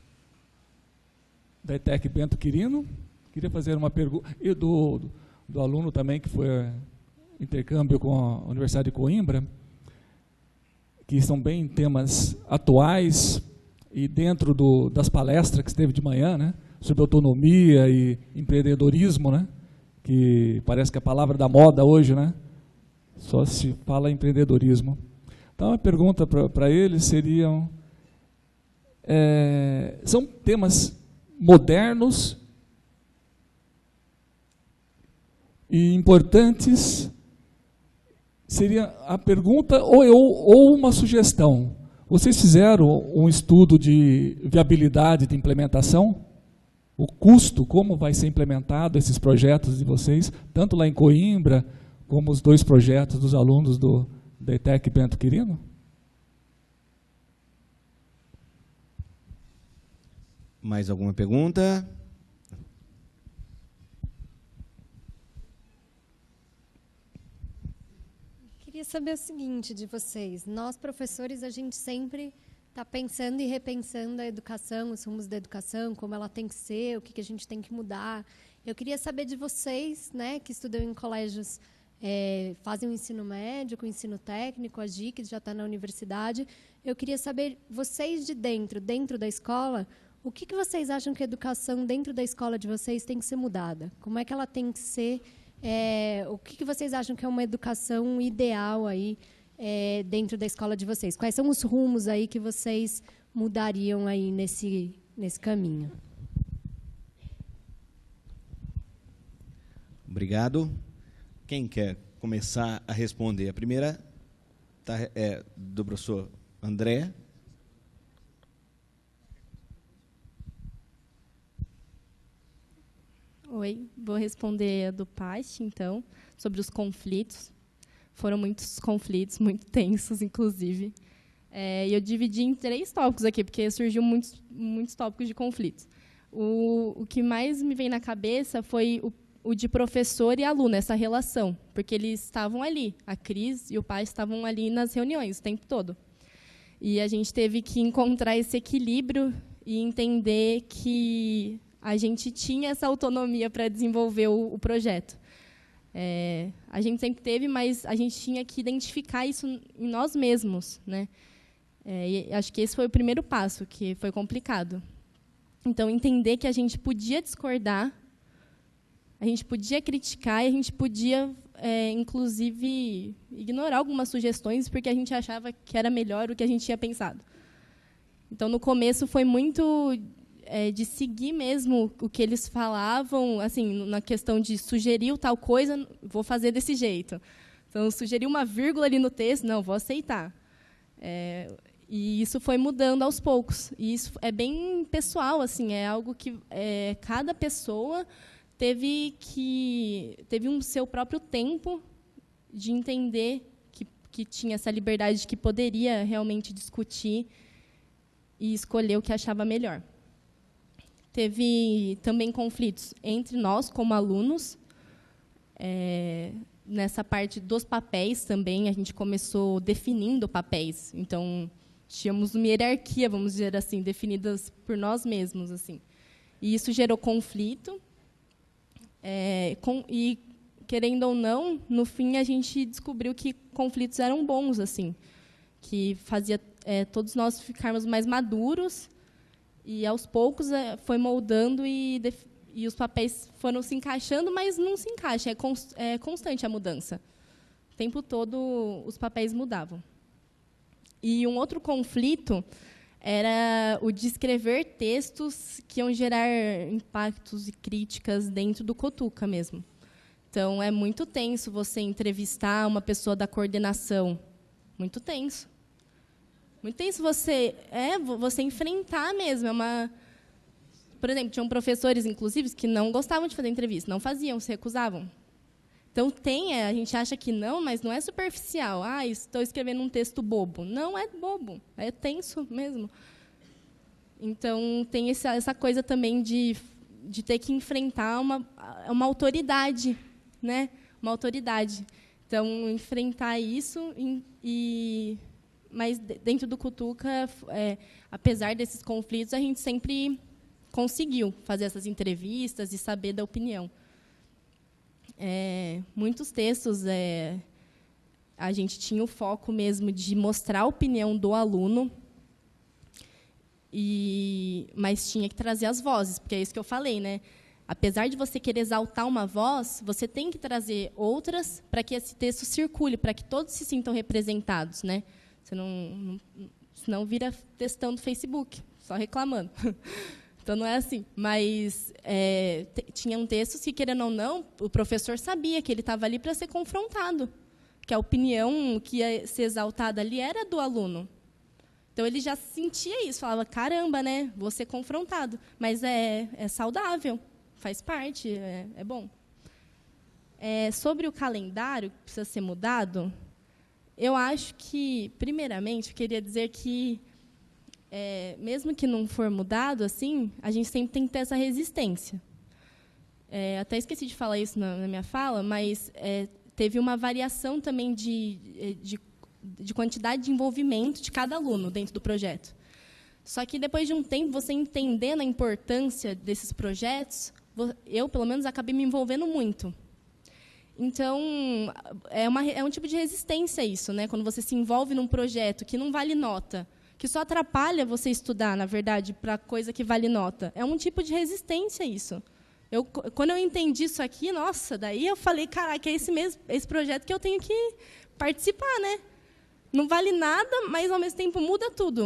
da ETEC Bento Quirino. Queria fazer uma pergunta, e do aluno também, que foi intercâmbio com a Universidade de Coimbra, que são bem temas atuais, e dentro das palestras que esteve de manhã, né, sobre autonomia e empreendedorismo, né, que parece que é a palavra da moda hoje, né, só se fala em empreendedorismo. Então, a pergunta para eles seriam, são temas modernos e importantes. Seria a pergunta ou uma sugestão. Vocês fizeram um estudo de viabilidade de implementação? O custo, como vai ser implementado esses projetos de vocês, tanto lá em Coimbra, como os 2 projetos dos alunos da ETEC Bento Quirino? Mais alguma pergunta? Queria saber o seguinte de vocês. Nós, professores, a gente sempre está pensando e repensando a educação, os rumos da educação, como ela tem que ser, o que a gente tem que mudar. Eu queria saber de vocês, né, que estudam em colégios, fazem o ensino médio, com o ensino técnico, a Gi, que já está na universidade. Eu queria saber, vocês de dentro da escola, o que vocês acham que a educação dentro da escola de vocês tem que ser mudada? Como é que ela tem que ser? O que vocês acham que é uma educação ideal aí dentro da escola de vocês? Quais são os rumos aí que vocês mudariam aí nesse caminho? Obrigado. Quem quer começar a responder? A primeira é do professor André. Oi, vou responder a do Pasti, então, sobre os conflitos. Foram muitos conflitos, muito tensos, inclusive. E eu dividi em 3 tópicos aqui, porque surgiu muitos tópicos de conflitos. O que mais me vem na cabeça foi o de professor e aluno, essa relação, porque eles estavam ali, a Cris e o Pasti estavam ali nas reuniões o tempo todo. E a gente teve que encontrar esse equilíbrio e entender que a gente tinha essa autonomia para desenvolver o projeto. A gente sempre teve, mas a gente tinha que identificar isso em nós mesmos, né? E acho que esse foi o primeiro passo, que foi complicado. Então, entender que a gente podia discordar, a gente podia criticar e a gente podia, inclusive, ignorar algumas sugestões porque a gente achava que era melhor o que a gente tinha pensado. Então, no começo, foi muito de seguir mesmo o que eles falavam, assim, na questão de sugerir tal coisa, vou fazer desse jeito. Então, sugerir uma vírgula ali no texto, não, vou aceitar. E isso foi mudando aos poucos. E isso é bem pessoal, assim, é algo que cada pessoa teve um seu próprio tempo de entender que tinha essa liberdade, de que poderia realmente discutir e escolher o que achava melhor. Teve também conflitos entre nós, como alunos. Nessa parte dos papéis também, a gente começou definindo papéis. Então, tínhamos uma hierarquia, vamos dizer assim, definidas por nós mesmos, assim. E isso gerou conflito. E, querendo ou não, no fim, a gente descobriu que conflitos eram bons, assim, que fazia todos nós ficarmos mais maduros. E, aos poucos, foi moldando e os papéis foram se encaixando, mas não se encaixa, é constante a mudança. O tempo todo, os papéis mudavam. E um outro conflito era o de escrever textos que iam gerar impactos e críticas dentro do Cotuca mesmo. Então, é muito tenso você entrevistar uma pessoa da coordenação. Muito tenso. Muito tenso você enfrentar mesmo. Por exemplo, tinham professores, inclusive, que não gostavam de fazer entrevista, não faziam, se recusavam. Então, a gente acha que não, mas não é superficial. Estou escrevendo um texto bobo. Não é bobo, é tenso mesmo. Então, tem essa coisa também de ter que enfrentar uma autoridade, né? Uma autoridade. Então, enfrentar isso mas dentro do Cotuca, apesar desses conflitos, a gente sempre conseguiu fazer essas entrevistas e saber da opinião. Muitos textos, a gente tinha o foco mesmo de mostrar a opinião do aluno, mas tinha que trazer as vozes, porque é isso que eu falei, né? Apesar de você querer exaltar uma voz, você tem que trazer outras para que esse texto circule, para que todos se sintam representados, né? Você senão vira textão do Facebook, só reclamando. Então, não é assim. Mas tinham textos que, querendo ou não, o professor sabia que ele estava ali para ser confrontado, que a opinião que ia ser exaltada ali era do aluno. Então, ele já sentia isso, falava, caramba, né, vou ser confrontado. Mas é saudável, faz parte, é bom. Sobre o calendário, que precisa ser mudado, eu acho que, primeiramente, eu queria dizer que, mesmo que não for mudado, assim, a gente sempre tem que ter essa resistência. Até esqueci de falar isso na minha fala, mas teve uma variação também de quantidade de envolvimento de cada aluno dentro do projeto. Só que depois de um tempo, você entendendo a importância desses projetos, eu, pelo menos, acabei me envolvendo muito. Então, é um tipo de resistência isso, né? Quando você se envolve num projeto que não vale nota, que só atrapalha você estudar, na verdade, para coisa que vale nota. É um tipo de resistência isso. Quando eu entendi isso aqui, nossa, daí eu falei, caraca, é esse projeto que eu tenho que participar, né? Não vale nada, mas, ao mesmo tempo, muda tudo.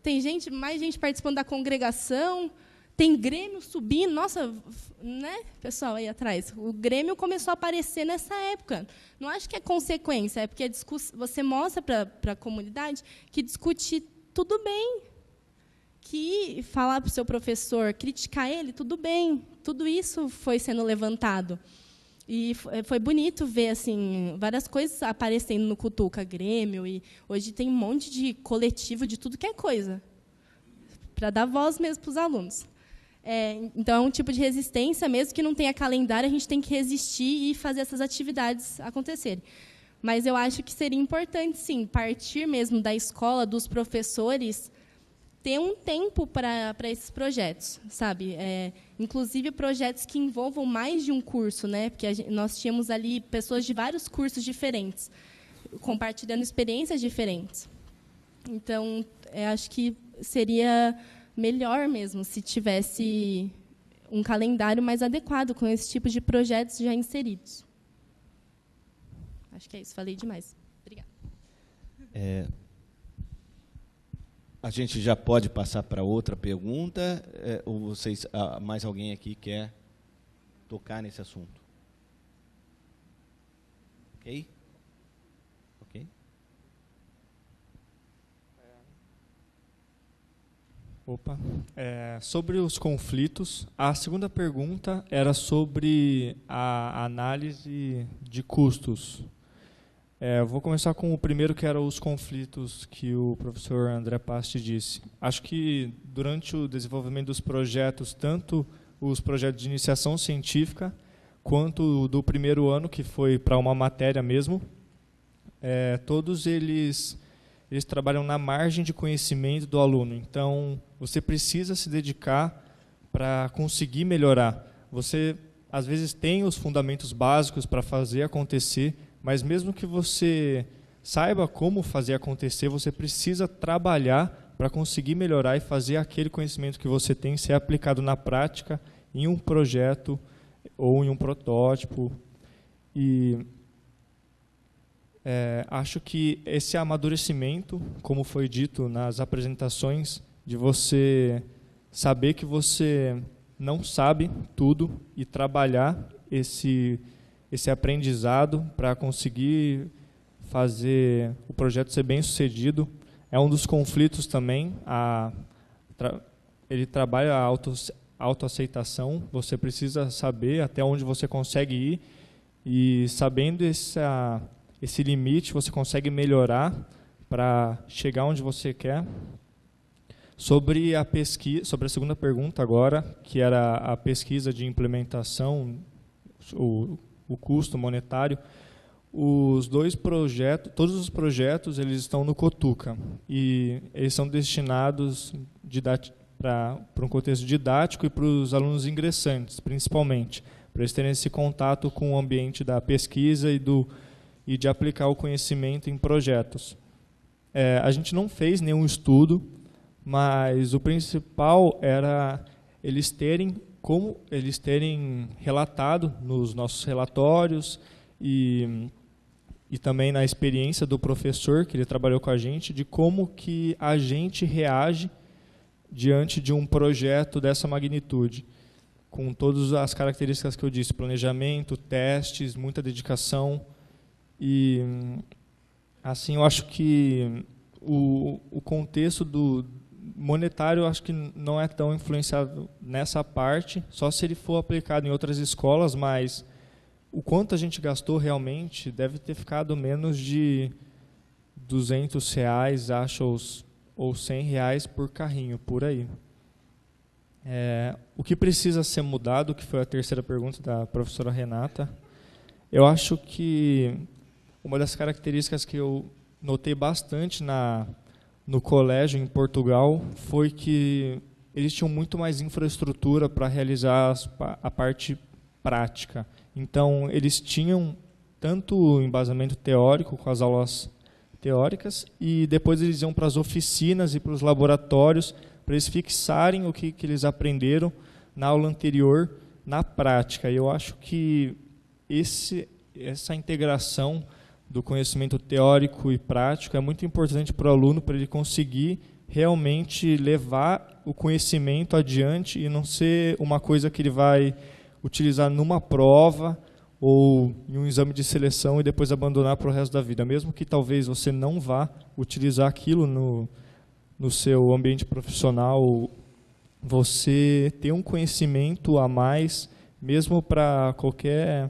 Tem mais gente participando da congregação, tem Grêmio subindo. Nossa, né, pessoal aí atrás, o Grêmio começou a aparecer nessa época. Não acho que é consequência, é porque você mostra para a comunidade que discutir tudo bem, que falar para o seu professor, criticar ele, tudo bem. Tudo isso foi sendo levantado. E foi bonito ver assim, várias coisas aparecendo no Cutuca, Grêmio, e hoje tem um monte de coletivo de tudo que é coisa, para dar voz mesmo para os alunos. Então, é um tipo de resistência, mesmo que não tenha calendário, a gente tem que resistir e fazer essas atividades acontecerem. Mas eu acho que seria importante, sim, partir mesmo da escola, dos professores, ter um tempo para esses projetos, sabe? Inclusive, projetos que envolvam mais de um curso, né? Porque nós tínhamos ali pessoas de vários cursos diferentes, compartilhando experiências diferentes. Então, acho que seria melhor mesmo se tivesse um calendário mais adequado com esse tipo de projetos já inseridos. Acho que é isso, falei demais. Obrigada. A gente já pode passar para outra pergunta, ou mais alguém aqui quer tocar nesse assunto? Ok? Ok? Opa. Sobre os conflitos, a segunda pergunta era sobre a análise de custos. Vou começar com o primeiro, que era os conflitos que o professor André Pasti disse. Acho que, durante o desenvolvimento dos projetos, tanto os projetos de iniciação científica, quanto do primeiro ano, que foi para uma matéria mesmo, todos eles trabalham na margem de conhecimento do aluno. Então, você precisa se dedicar para conseguir melhorar. Você, às vezes, tem os fundamentos básicos para fazer acontecer, mas mesmo que você saiba como fazer acontecer, você precisa trabalhar para conseguir melhorar e fazer aquele conhecimento que você tem ser aplicado na prática em um projeto ou em um protótipo. E acho que esse amadurecimento, como foi dito nas apresentações, de você saber que você não sabe tudo e trabalhar esse aprendizado para conseguir fazer o projeto ser bem sucedido. É um dos conflitos também. Ele trabalha a autoaceitação. Você precisa saber até onde você consegue ir, e sabendo esse limite, você consegue melhorar para chegar onde você quer. Sobre a segunda pergunta agora, que era a pesquisa de implementação, o custo monetário, todos os projetos, eles estão no Cutuca, e eles são destinados para um contexto didático e para os alunos ingressantes, principalmente, para eles terem esse contato com o ambiente da pesquisa e de aplicar o conhecimento em projetos. A gente não fez nenhum estudo, mas o principal era eles terem relatado nos nossos relatórios e também na experiência do professor, que ele trabalhou com a gente, de como que a gente reage diante de um projeto dessa magnitude, com todas as características que eu disse: planejamento, testes, muita dedicação. E assim, eu acho que o contexto do monetário, eu acho que não é tão influenciado nessa parte, só se ele for aplicado em outras escolas, mas o quanto a gente gastou realmente deve ter ficado menos de R$200, acho, ou R$100 por carrinho, por aí. O que precisa ser mudado, que foi a terceira pergunta da professora Renata, eu acho que uma das características que eu notei bastante no colégio em Portugal foi que eles tinham muito mais infraestrutura para realizar a parte prática. Então, eles tinham tanto embasamento teórico, com as aulas teóricas, e depois eles iam para as oficinas e para os laboratórios, para eles fixarem o que eles aprenderam na aula anterior, na prática. E eu acho que essa integração do conhecimento teórico e prático é muito importante para o aluno, para ele conseguir realmente levar o conhecimento adiante e não ser uma coisa que ele vai utilizar numa prova ou em um exame de seleção e depois abandonar para o resto da vida. Mesmo que talvez você não vá utilizar aquilo no seu ambiente profissional, você ter um conhecimento a mais, mesmo para qualquer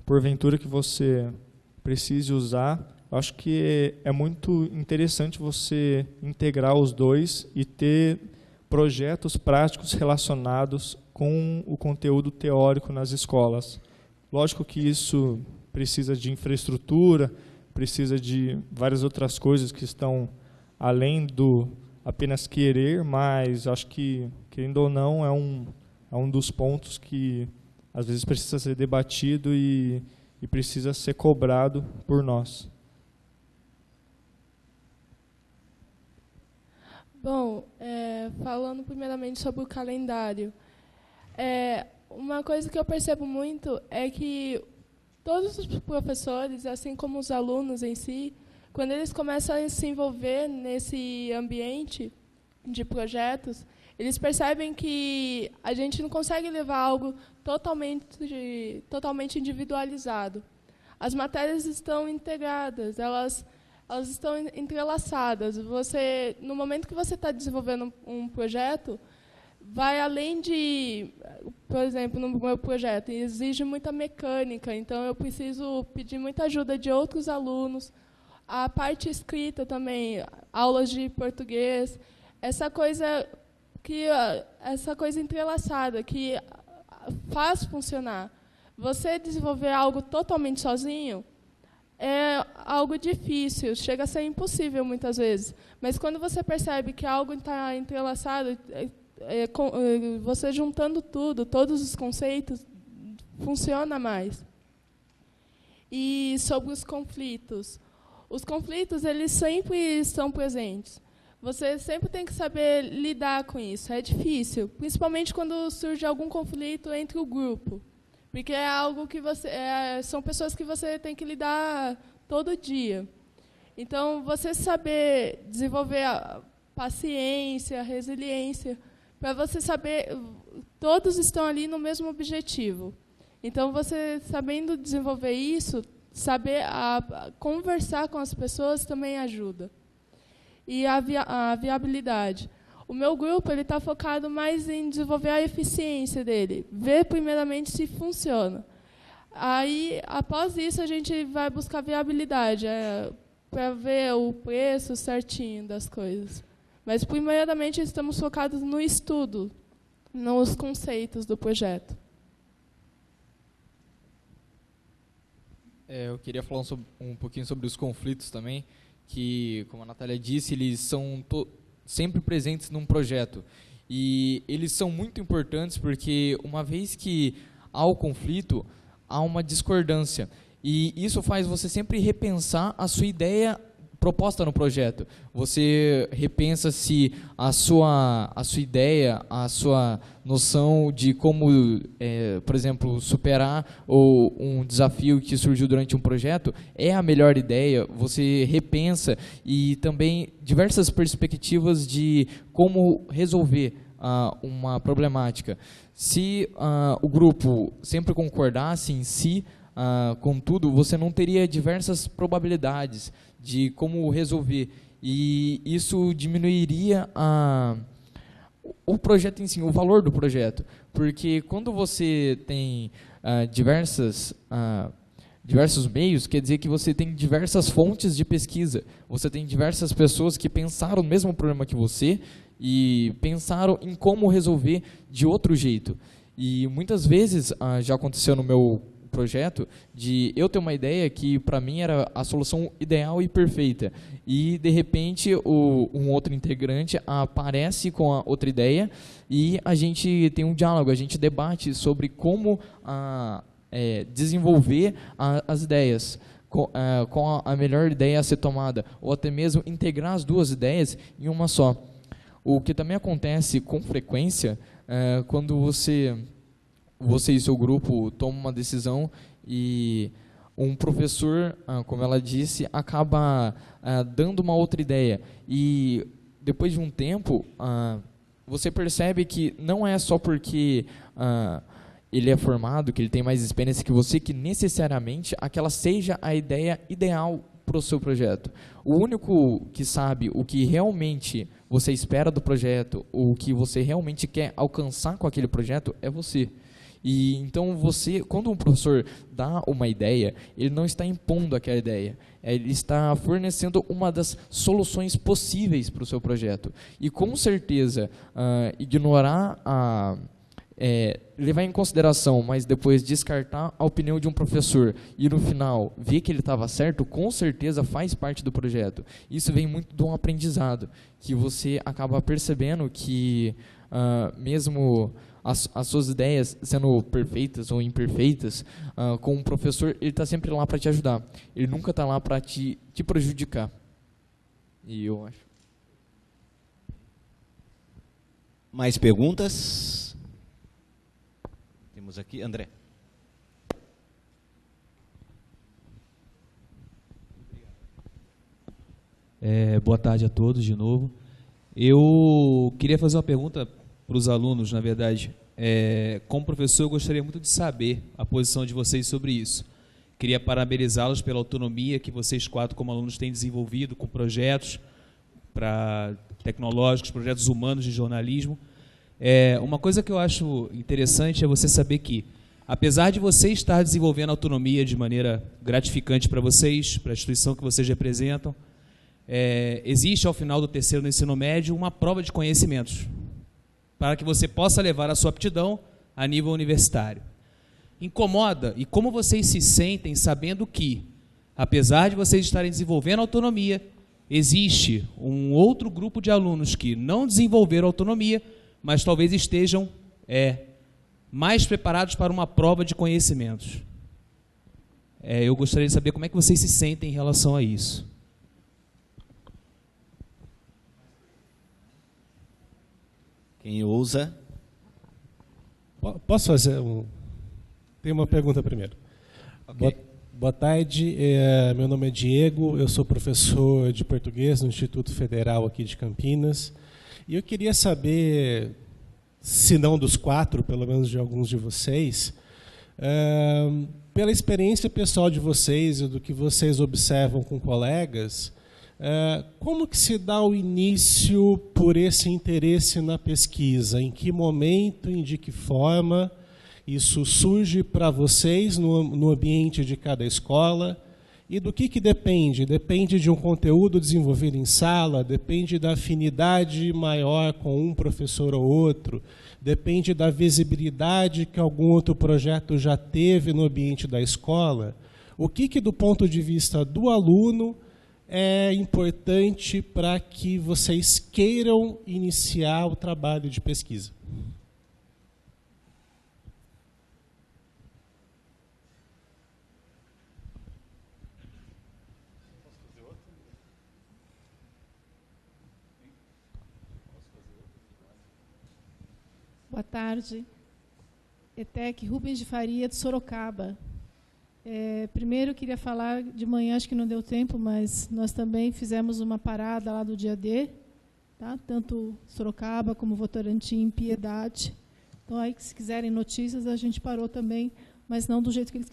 porventura que você precise usar. Acho que é muito interessante você integrar os dois e ter projetos práticos relacionados com o conteúdo teórico nas escolas. Lógico que isso precisa de infraestrutura, precisa de várias outras coisas que estão além do apenas querer, mas acho que, querendo ou não, é um dos pontos que às vezes precisa ser debatido e precisa ser cobrado por nós. Bom, falando primeiramente sobre o calendário, uma coisa que eu percebo muito é que todos os professores, assim como os alunos em si, quando eles começam a se envolver nesse ambiente de projetos, eles percebem que a gente não consegue levar algo totalmente individualizado. As matérias estão integradas, elas estão entrelaçadas. No momento que você está desenvolvendo um projeto, vai além de, por exemplo, no meu projeto, exige muita mecânica, então eu preciso pedir muita ajuda de outros alunos. A parte escrita também, aulas de português, essa coisa entrelaçada que faz funcionar. Você desenvolver algo totalmente sozinho é algo difícil, chega a ser impossível muitas vezes. Mas quando você percebe que algo está entrelaçado, você juntando tudo, todos os conceitos, funciona mais. E sobre os conflitos. Os conflitos, eles sempre estão presentes. Você sempre tem que saber lidar com isso. É difícil, principalmente quando surge algum conflito entre o grupo. Porque é algo que são pessoas que você tem que lidar todo dia. Então, você saber desenvolver a paciência, a resiliência, para você saber, todos estão ali no mesmo objetivo. Então, você sabendo desenvolver isso, saber conversar com as pessoas também ajuda. E a viabilidade. O meu grupo está focado mais em desenvolver a eficiência dele, ver primeiramente se funciona. Aí, após isso, a gente vai buscar viabilidade, para ver o preço certinho das coisas. Mas, primeiramente, estamos focados no estudo, nos conceitos do projeto. Eu queria falar um pouquinho sobre os conflitos também, que, como a Natália disse, eles são sempre presentes num projeto. E eles são muito importantes porque, uma vez que há o conflito, há uma discordância. E isso faz você sempre repensar a sua ideia proposta no projeto. Você repensa se a sua ideia, a sua noção de como, por exemplo, superar um desafio que surgiu durante um projeto é a melhor ideia. Você repensa e também diversas perspectivas de como resolver uma problemática. Se o grupo sempre concordasse em si com tudo, você não teria diversas probabilidades de como resolver, e isso diminuiria o projeto em si, o valor do projeto, porque quando você tem diversos meios, quer dizer que você tem diversas fontes de pesquisa, você tem diversas pessoas que pensaram no mesmo problema que você e pensaram em como resolver de outro jeito. E muitas vezes, já aconteceu no meu projeto de eu ter uma ideia que para mim era a solução ideal e perfeita, e de repente um outro integrante aparece com a outra ideia e a gente tem um diálogo, a gente debate sobre como desenvolver as ideias, com a melhor ideia a ser tomada, ou até mesmo integrar as duas ideias em uma só. O que também acontece com frequência quando você e seu grupo tomam uma decisão e um professor, como ela disse, acaba dando uma outra ideia. E depois de um tempo, você percebe que não é só porque ele é formado, que ele tem mais experiência que você, que necessariamente aquela seja a ideia ideal para o seu projeto. O único que sabe o que realmente você espera do projeto, o que você realmente quer alcançar com aquele projeto, é você. E então quando um professor dá uma ideia, ele não está impondo aquela ideia, ele está fornecendo uma das soluções possíveis para o seu projeto. E com certeza, levar em consideração, mas depois descartar a opinião de um professor e no final ver que ele estava certo, com certeza faz parte do projeto. Isso vem muito de um aprendizado, que você acaba percebendo que mesmo as suas ideias sendo perfeitas ou imperfeitas, com um professor, ele está sempre lá para te ajudar. Ele nunca está lá para te prejudicar. E eu acho. Mais perguntas? Temos aqui, André. Boa tarde a todos de novo. Eu queria fazer uma pergunta para os alunos, na verdade. Como professor, eu gostaria muito de saber a posição de vocês sobre isso. Queria parabenizá-los pela autonomia que vocês 4, como alunos, têm desenvolvido com projetos tecnológicos, projetos humanos de jornalismo. Uma coisa que eu acho interessante é você saber que, apesar de você estar desenvolvendo autonomia de maneira gratificante para vocês, para a instituição que vocês representam, existe, ao final do terceiro no ensino médio, uma prova de conhecimentos, para que você possa levar a sua aptidão a nível universitário. Incomoda, e como vocês se sentem sabendo que, apesar de vocês estarem desenvolvendo autonomia, existe um outro grupo de alunos que não desenvolveram autonomia, mas talvez estejam mais preparados para uma prova de conhecimentos. Eu gostaria de saber como é que vocês se sentem em relação a isso. Quem ousa? Posso fazer Tem uma pergunta primeiro. Okay. Boa tarde, meu nome é Diego, eu sou professor de português no Instituto Federal aqui de Campinas. E eu queria saber, se não dos 4, pelo menos de alguns de vocês, pela experiência pessoal de vocês e do que vocês observam com colegas, como que se dá o início por esse interesse na pesquisa? Em que momento e de que forma isso surge para vocês no ambiente de cada escola? E do que depende? Depende de um conteúdo desenvolvido em sala? Depende da afinidade maior com um professor ou outro? Depende da visibilidade que algum outro projeto já teve no ambiente da escola? O que do ponto de vista do aluno, é importante para que vocês queiram iniciar o trabalho de pesquisa? Boa tarde. ETEC Rubens de Faria, de Sorocaba. Primeiro, eu queria falar de manhã, acho que não deu tempo, mas nós também fizemos uma parada lá do dia D, tá? Tanto Sorocaba como Votorantim, Piedade. Então, aí, se quiserem notícias, a gente parou também, mas não do jeito que eles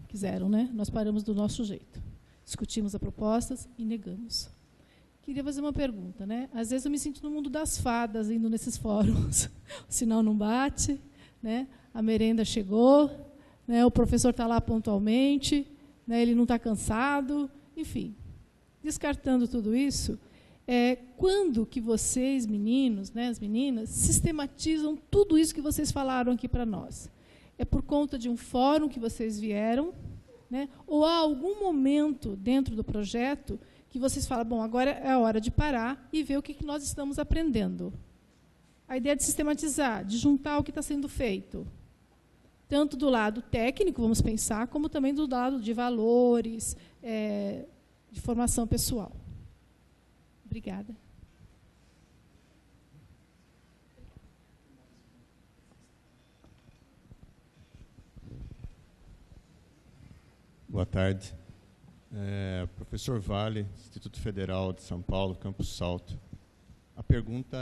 quiseram, né? Nós paramos do nosso jeito. Discutimos as propostas e negamos. Queria fazer uma pergunta, né? Às vezes eu me sinto no mundo das fadas, indo nesses fóruns. O sinal não bate, né? A merenda chegou, né? O professor está lá pontualmente, né? Ele não está cansado, enfim. Descartando tudo isso, quando que vocês, meninos, né, as meninas, sistematizam tudo isso que vocês falaram aqui para nós? É por conta de um fórum que vocês vieram, né? Ou há algum momento dentro do projeto que vocês falam, bom, agora é a hora de parar e ver o que nós estamos aprendendo. A ideia de sistematizar, de juntar o que está sendo feito, tanto do lado técnico, vamos pensar, como também do lado de valores, de formação pessoal. Obrigada. Boa tarde. Professor Vale, Instituto Federal de São Paulo, Campus Salto. A pergunta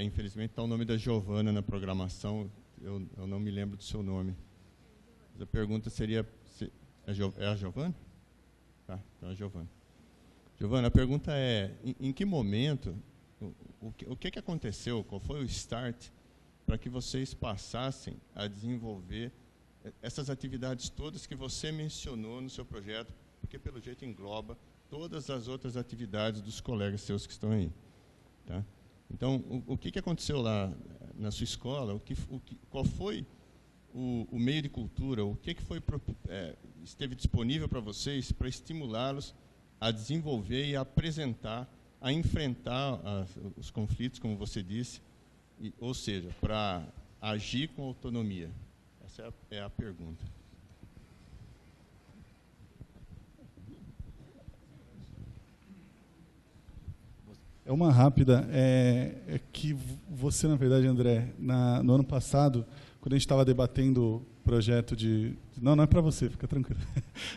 infelizmente, está o nome da Giovana na programação, eu não me lembro do seu nome. Mas a pergunta seria... É a Giovana? Tá, então é a Giovana. Giovana, a pergunta é, em que momento, o que aconteceu, qual foi o start para que vocês passassem a desenvolver essas atividades todas que você mencionou no seu projeto, porque pelo jeito engloba todas as outras atividades dos colegas seus que estão aí. Tá? Então, o que aconteceu lá na sua escola? Qual foi o meio de cultura? O que foi, esteve disponível para vocês para estimulá-los a desenvolver e a apresentar, a enfrentar os conflitos, como você disse, ou seja, para agir com autonomia? Essa é a pergunta. É uma rápida. É que você, na verdade, André, no ano passado, quando a gente estava debatendo o projeto de... Não é para você, fica tranquilo.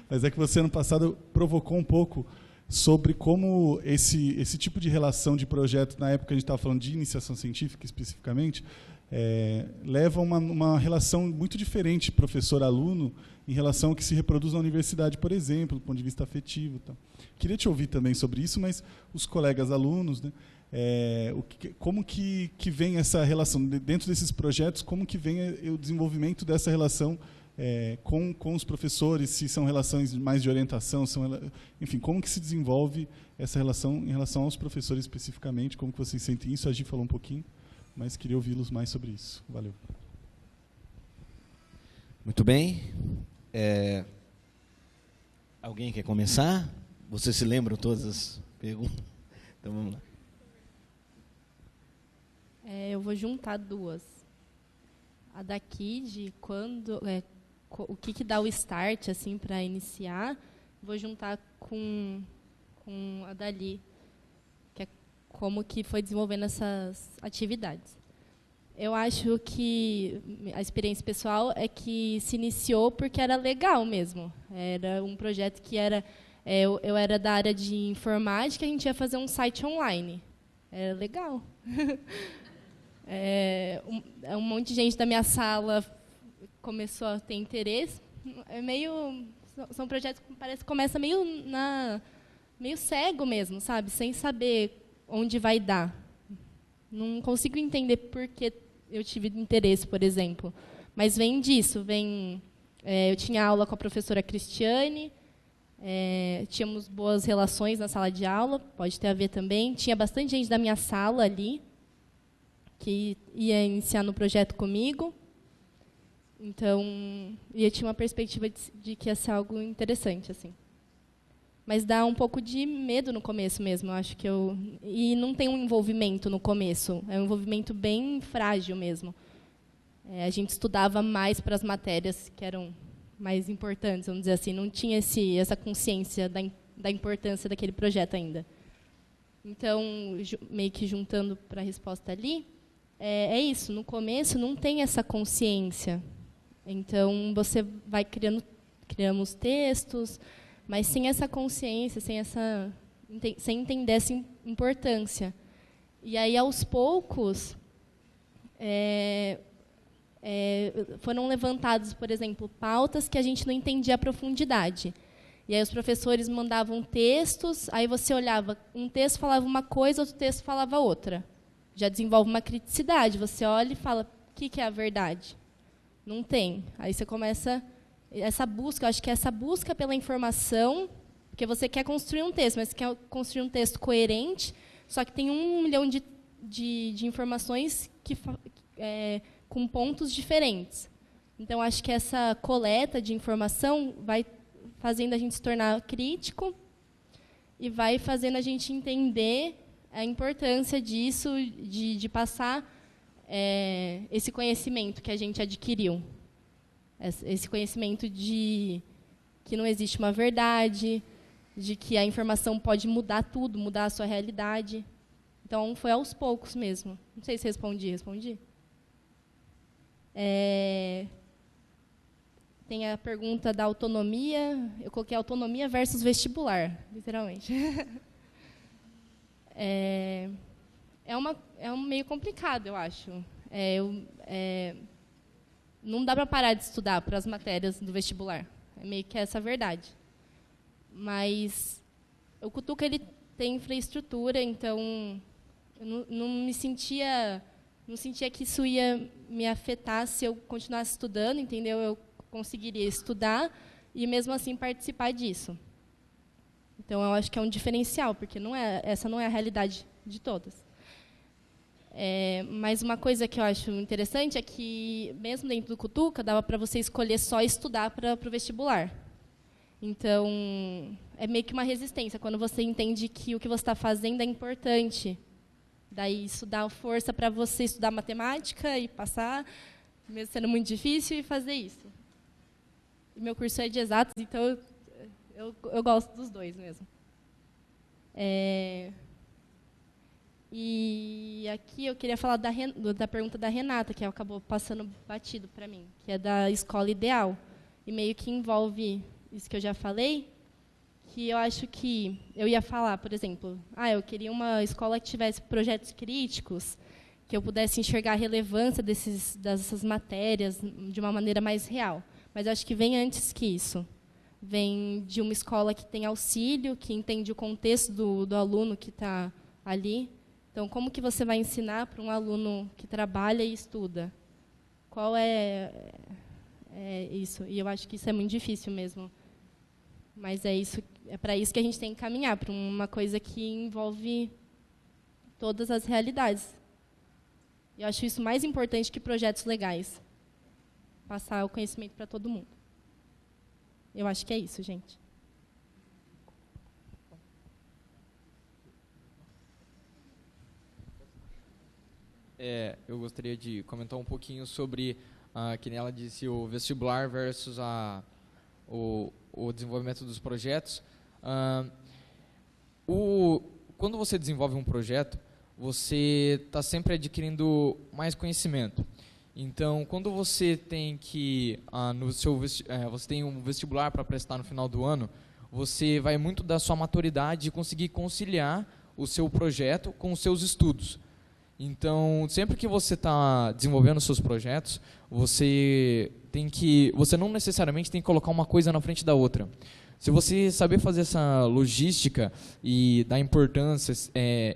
Mas é que você, ano passado, provocou um pouco sobre como esse tipo de relação de projeto, na época a gente estava falando de iniciação científica especificamente, leva uma relação muito diferente professor-aluno em relação ao que se reproduz na universidade, por exemplo, do ponto de vista afetivo. Tá. Queria te ouvir também sobre isso, mas os colegas alunos, né, como que vem essa relação, dentro desses projetos, como que vem o desenvolvimento dessa relação com os professores, se são relações mais de orientação, enfim, como que se desenvolve essa relação em relação aos professores especificamente, como que vocês sentem isso? A Gi falou um pouquinho, mas queria ouvi-los mais sobre isso. Valeu. Muito bem. Alguém quer começar? Vocês se lembram todas as perguntas? Então vamos lá. Eu vou juntar duas. A daqui, de quando, o que dá o start assim, para iniciar, vou juntar com a dali, que é como que foi desenvolvendo essas atividades. Eu acho que a experiência pessoal é que se iniciou porque era legal mesmo. Era um projeto que era... Eu era da área de informática, a gente ia fazer um site online. Era legal. Um monte de gente da minha sala começou a ter interesse. São projetos que parece que começa meio cego mesmo, sabe? Sem saber onde vai dar. Não consigo entender por que eu tive interesse, por exemplo. Mas vem disso. Eu tinha aula com a professora Cristiane, tínhamos boas relações na sala de aula, pode ter a ver também. Tinha bastante gente da minha sala ali, que ia iniciar no projeto comigo. Então, eu tinha uma perspectiva de que ia ser algo interessante, assim. Mas dá um pouco de medo no começo mesmo, eu acho que e não tem um envolvimento no começo, é um envolvimento bem frágil mesmo. A gente estudava mais para as matérias que eram mais importantes, vamos dizer assim, não tinha essa consciência da importância daquele projeto ainda. Então, meio que juntando para a resposta ali, é isso, no começo não tem essa consciência. Então, você vai criamos textos, mas sem essa consciência, sem entender essa importância. E aí, aos poucos, foram levantados, por exemplo, pautas que a gente não entendia a profundidade. E aí os professores mandavam textos, aí você olhava, um texto falava uma coisa, outro texto falava outra. Já desenvolve uma criticidade, você olha e fala, o que é a verdade? Não tem. Aí você começa essa busca, eu acho que é essa busca pela informação, porque você quer construir um texto, mas você quer construir um texto coerente, só que tem 1 milhão de informações com pontos diferentes. Então, acho que essa coleta de informação vai fazendo a gente se tornar crítico e vai fazendo a gente entender a importância disso, de passar esse conhecimento que a gente adquiriu. Esse conhecimento de que não existe uma verdade, de que a informação pode mudar tudo, mudar a sua realidade. Então, foi aos poucos mesmo. Não sei se respondi. Tem a pergunta da autonomia. Eu coloquei autonomia versus vestibular, literalmente. É meio complicado, eu acho. Não dá para parar de estudar para as matérias do vestibular. É meio que essa a verdade. Mas o Cutuca ele tem infraestrutura, então eu não sentia que isso ia me afetar se eu continuasse estudando, entendeu? Eu conseguiria estudar e mesmo assim participar disso. Então eu acho que é um diferencial, porque essa não é a realidade de todas. Mas uma coisa que eu acho interessante é que, mesmo dentro do Cutuca, dava para você escolher só estudar para o vestibular. Então, é meio que uma resistência, quando você entende que o que você está fazendo é importante. Daí isso dá força para você estudar matemática e passar, mesmo sendo muito difícil, e fazer isso. E meu curso é de exatas, então eu gosto dos dois mesmo. E aqui eu queria falar da pergunta da Renata, que acabou passando batido para mim, que é da escola ideal. E meio que envolve isso que eu já falei, que eu acho que eu ia falar, por exemplo, eu queria uma escola que tivesse projetos críticos, que eu pudesse enxergar a relevância dessas matérias de uma maneira mais real. Mas eu acho que vem antes que isso. Vem de uma escola que tem auxílio, que entende o contexto do aluno que está ali. Então, como que você vai ensinar para um aluno que trabalha e estuda? Qual é isso? E eu acho que isso é muito difícil mesmo. Mas é para isso que a gente tem que caminhar, para uma coisa que envolve todas as realidades. Eu acho isso mais importante que projetos legais. Passar o conhecimento para todo mundo. Eu acho que é isso, gente. Eu gostaria de comentar um pouquinho sobre, que ela disse, o vestibular versus o desenvolvimento dos projetos. Quando você desenvolve um projeto, você está sempre adquirindo mais conhecimento. Então, quando você tem você tem um vestibular para prestar no final do ano, você vai muito da sua maturidade de conseguir conciliar o seu projeto com os seus estudos. Então, sempre que você está desenvolvendo seus projetos, você não necessariamente tem que colocar uma coisa na frente da outra. Se você saber fazer essa logística e dar importância,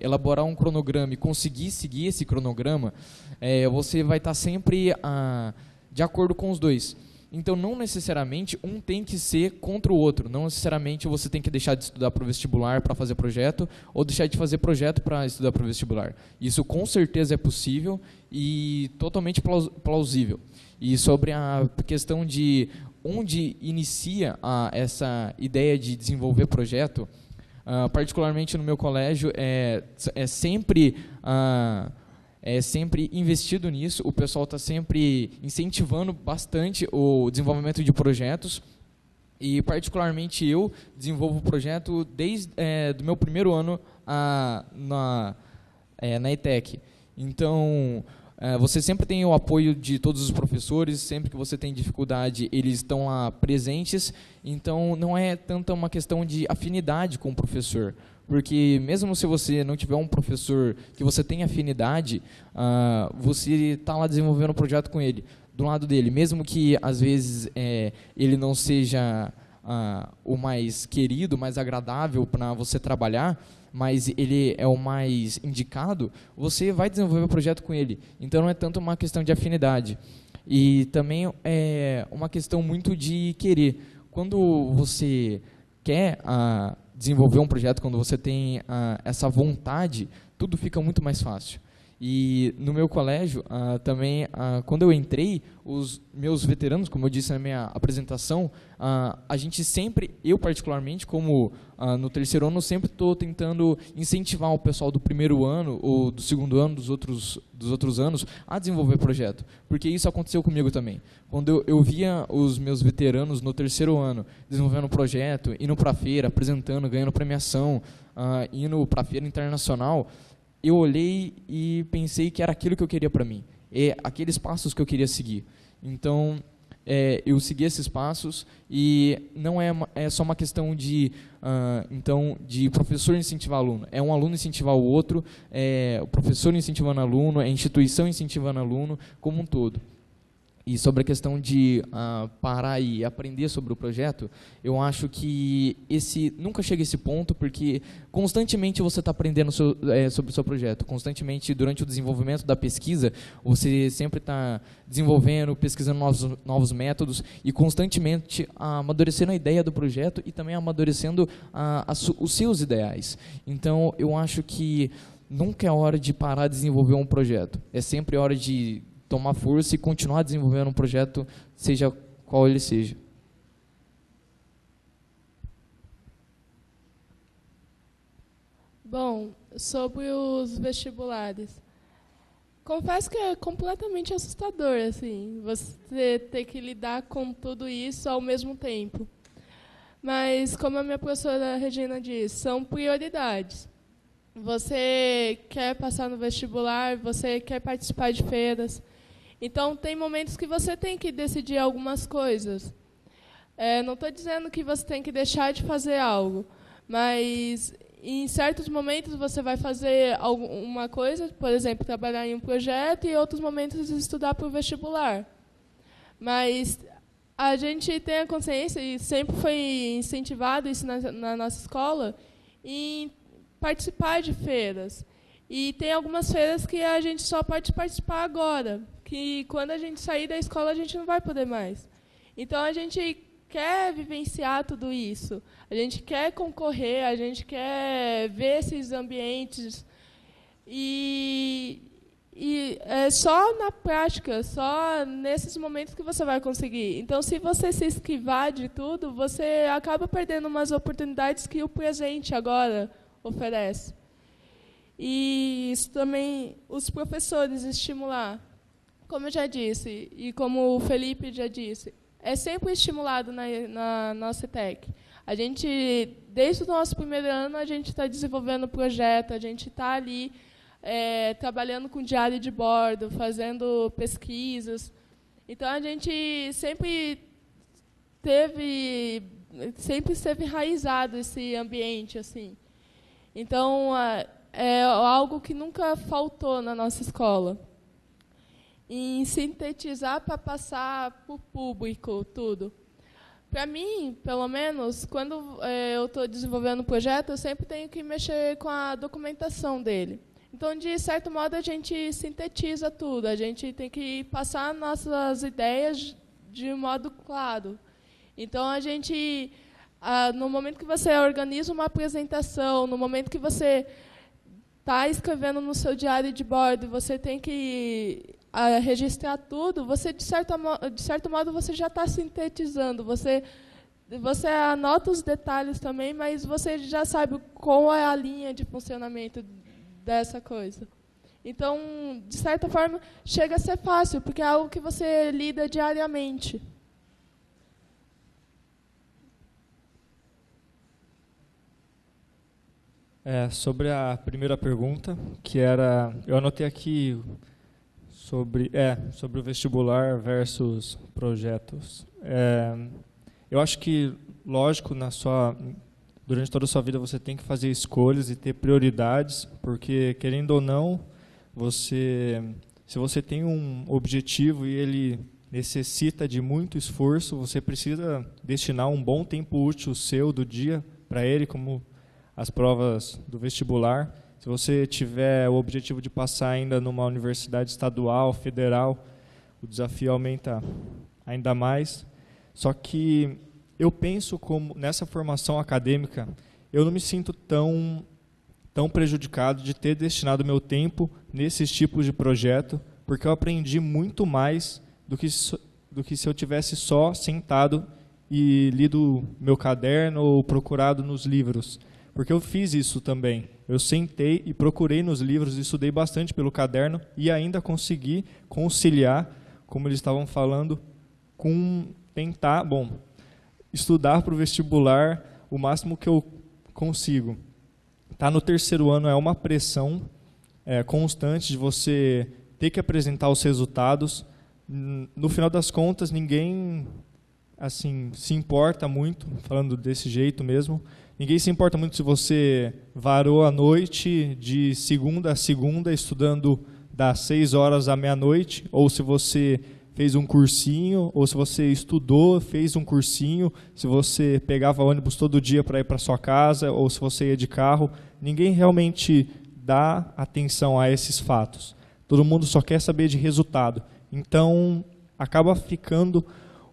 elaborar um cronograma e conseguir seguir esse cronograma, você vai estar sempre de acordo com os dois. Então, não necessariamente um tem que ser contra o outro. Não necessariamente você tem que deixar de estudar para o vestibular para fazer projeto ou deixar de fazer projeto para estudar para o vestibular. Isso com certeza é possível e totalmente plausível. E sobre a questão de onde inicia essa ideia de desenvolver projeto, particularmente no meu colégio, é sempre investido nisso, o pessoal está sempre incentivando bastante o desenvolvimento de projetos e, particularmente, eu desenvolvo o projeto desde do meu primeiro ano na ETEC. Então, você sempre tem o apoio de todos os professores, sempre que você tem dificuldade, eles estão lá presentes, então não é tanto uma questão de afinidade com o professor, porque mesmo se você não tiver um professor que você tem afinidade, você está lá desenvolvendo um projeto com ele, do lado dele, mesmo que às vezes ele não seja o mais querido, mais agradável para você trabalhar, mas ele é o mais indicado, você vai desenvolver o projeto com ele. Então não é tanto uma questão de afinidade. E também é uma questão muito de querer. Quando você quer desenvolver um projeto, quando você tem essa vontade, tudo fica muito mais fácil. E no meu colégio, também, quando eu entrei, os meus veteranos, como eu disse na minha apresentação, a gente sempre, eu particularmente, como no terceiro ano, sempre estou tentando incentivar o pessoal do primeiro ano ou do segundo ano, dos outros anos, a desenvolver projeto. Porque isso aconteceu comigo também. Quando eu via os meus veteranos no terceiro ano desenvolvendo projeto, indo para a feira, apresentando, ganhando premiação, indo para a feira internacional, eu olhei e pensei que era aquilo que eu queria para mim, aqueles passos que eu queria seguir. Então, eu segui esses passos e não é só uma questão de professor incentivar aluno, é um aluno incentivar o outro, o professor incentivando aluno, a instituição incentivando aluno, como um todo. E sobre a questão de parar e aprender sobre o projeto, eu acho que nunca chega a esse ponto, porque constantemente você está aprendendo sobre o seu projeto. Constantemente, durante o desenvolvimento da pesquisa, você sempre está desenvolvendo, pesquisando novos métodos e constantemente amadurecendo a ideia do projeto e também amadurecendo os seus ideais. Então, eu acho que nunca é hora de parar de desenvolver um projeto. É sempre hora de tomar força e continuar desenvolvendo um projeto, seja qual ele seja. Bom, sobre os vestibulares, confesso que é completamente assustador, assim, você ter que lidar com tudo isso ao mesmo tempo. Mas, como a minha professora Regina disse, são prioridades. Você quer passar no vestibular, você quer participar de feiras. Então, tem momentos que você tem que decidir algumas coisas. Não estou dizendo que você tem que deixar de fazer algo, mas em certos momentos você vai fazer uma coisa, por exemplo, trabalhar em um projeto, e em outros momentos estudar para o vestibular. Mas a gente tem a consciência, e sempre foi incentivado isso na nossa escola, em participar de feiras. E tem algumas feiras que a gente só pode participar agora, que quando a gente sair da escola a gente não vai poder mais. Então a gente quer vivenciar tudo isso, a gente quer concorrer, a gente quer ver esses ambientes, e é só na prática, só nesses momentos que você vai conseguir. Então, se você se esquivar de tudo, você acaba perdendo umas oportunidades que o presente agora oferece. E isso também, os professores estimular, como eu já disse, e como o Felipe já disse, é sempre estimulado na nossa ETEC. A gente, desde o nosso primeiro ano, a gente está desenvolvendo projeto, a gente está ali trabalhando com diário de bordo, fazendo pesquisas. Então, a gente sempre esteve enraizado esse ambiente, assim. Então, é algo que nunca faltou na nossa escola. Em sintetizar para passar para o público tudo. Para mim, pelo menos, quando eu estou desenvolvendo um projeto, eu sempre tenho que mexer com a documentação dele. Então, de certo modo, a gente sintetiza tudo. A gente tem que passar nossas ideias de modo claro. Então, a gente, no momento que você organiza uma apresentação, no momento que você está escrevendo no seu diário de bordo, você tem que registrar tudo, você, de certo modo, você já está sintetizando. Você anota os detalhes também, mas você já sabe qual é a linha de funcionamento dessa coisa. Então, de certa forma, chega a ser fácil, porque é algo que você lida diariamente. Sobre a primeira pergunta, que era, eu anotei aqui sobre o vestibular versus projetos. Eu acho que, lógico, durante toda a sua vida você tem que fazer escolhas e ter prioridades, porque, querendo ou não, se você tem um objetivo e ele necessita de muito esforço, você precisa destinar um bom tempo útil seu do dia para ele, como as provas do vestibular. Se você tiver o objetivo de passar ainda numa universidade estadual, federal, o desafio aumenta ainda mais. Só que eu penso como nessa formação acadêmica, eu não me sinto tão tão prejudicado de ter destinado meu tempo nesses tipos de projeto, porque eu aprendi muito mais do que se eu tivesse só sentado e lido meu caderno ou procurado nos livros. Porque eu fiz isso também. Eu sentei e procurei nos livros, estudei bastante pelo caderno e ainda consegui conciliar, como eles estavam falando, com tentar, estudar para o vestibular o máximo que eu consigo. Tá no terceiro ano é uma pressão constante de você ter que apresentar os resultados. No final das contas, ninguém assim se importa muito, falando desse jeito mesmo, ninguém se importa muito se você varou a noite de segunda a segunda estudando das 6 horas à meia-noite, ou se você fez um cursinho, ou se você estudou, fez um cursinho, se você pegava ônibus todo dia para ir para sua casa, ou se você ia de carro. Ninguém realmente dá atenção a esses fatos. Todo mundo só quer saber de resultado. Então, acaba ficando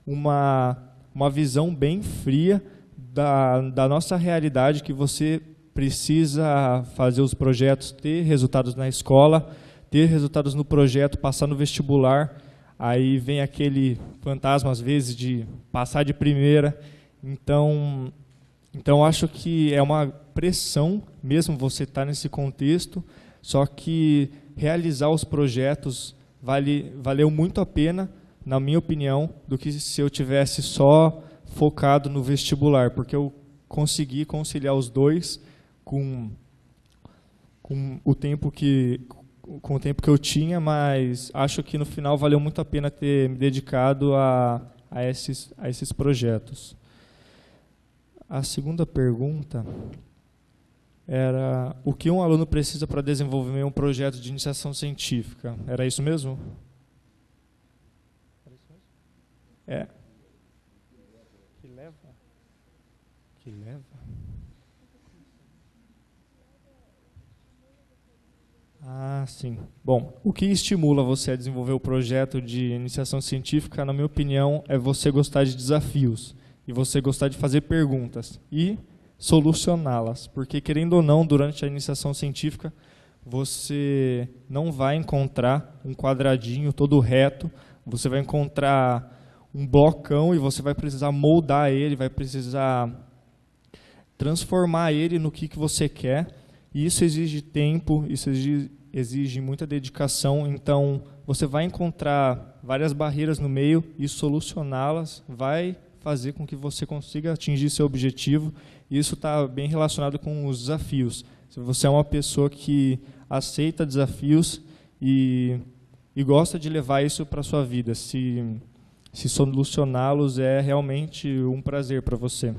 uma visão bem fria da nossa realidade, que você precisa fazer os projetos, ter resultados na escola, ter resultados no projeto, passar no vestibular. Aí vem aquele fantasma, às vezes, de passar de primeira. Então acho que é uma pressão mesmo você estar nesse contexto, só que realizar os projetos valeu muito a pena, na minha opinião, do que se eu tivesse só focado no vestibular, porque eu consegui conciliar os dois com o tempo que eu tinha, mas acho que no final valeu muito a pena ter me dedicado a esses projetos. A segunda pergunta era o que um aluno precisa para desenvolver um projeto de iniciação científica. Era isso mesmo? É. Que leva? Ah, sim. Bom, o que estimula você a desenvolver o projeto de iniciação científica, na minha opinião, é você gostar de desafios e você gostar de fazer perguntas e solucioná-las, porque, querendo ou não, durante a iniciação científica, você não vai encontrar um quadradinho todo reto, você vai encontrar um blocão e você vai precisar moldar ele, vai precisar transformar ele no que você quer, e isso exige tempo, isso exige muita dedicação. Então você vai encontrar várias barreiras no meio e solucioná-las vai fazer com que você consiga atingir seu objetivo, e isso está bem relacionado com os desafios. Se você é uma pessoa que aceita desafios e gosta de levar isso para a sua vida, se solucioná-los é realmente um prazer para você.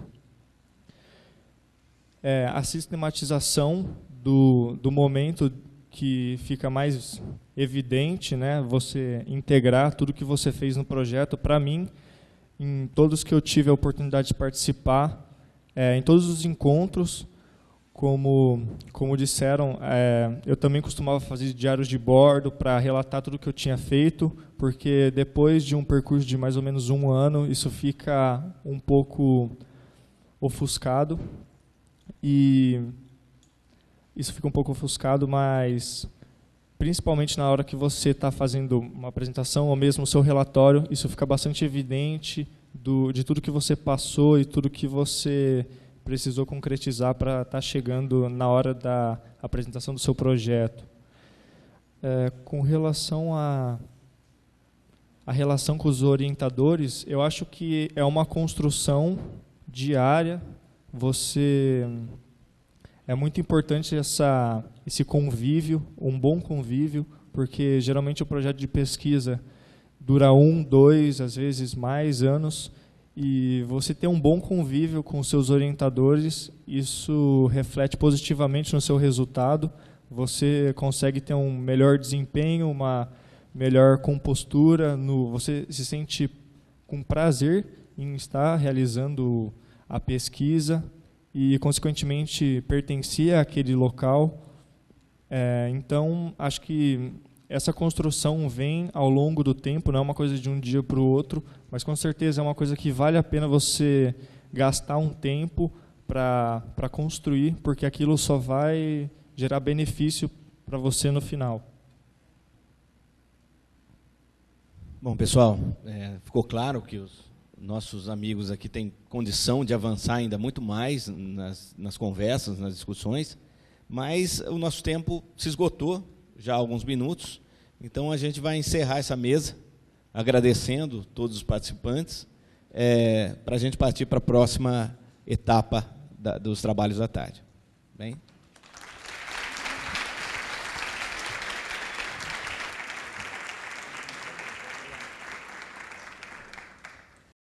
A sistematização do momento que fica mais evidente, né, você integrar tudo que você fez no projeto. Para mim, em todos que eu tive a oportunidade de participar, em todos os encontros, como disseram, eu também costumava fazer diários de bordo para relatar tudo que eu tinha feito, porque depois de um percurso de mais ou menos 1 ano, isso fica um pouco ofuscado. Mas principalmente na hora que você está fazendo uma apresentação ou mesmo o seu relatório, isso fica bastante evidente de tudo que você passou e tudo que você precisou concretizar para estar chegando na hora da apresentação do seu projeto. Com relação à relação com os orientadores, eu acho que é uma construção diária. É muito importante esse convívio, um bom convívio, porque geralmente o projeto de pesquisa dura 1, 2, às vezes mais anos, e você ter um bom convívio com seus orientadores, isso reflete positivamente no seu resultado, você consegue ter um melhor desempenho, uma melhor compostura, você se sente com prazer em estar realizando a pesquisa e, consequentemente, pertencia àquele local. Então, acho que essa construção vem ao longo do tempo, não é uma coisa de um dia para o outro, mas com certeza é uma coisa que vale a pena você gastar um tempo para construir, porque aquilo só vai gerar benefício para você no final. Bom, pessoal, ficou claro que os nossos amigos aqui têm condição de avançar ainda muito mais nas conversas, nas discussões, mas o nosso tempo se esgotou já há alguns minutos, então a gente vai encerrar essa mesa, agradecendo todos os participantes, para a gente partir para a próxima etapa dos trabalhos da tarde. Bem?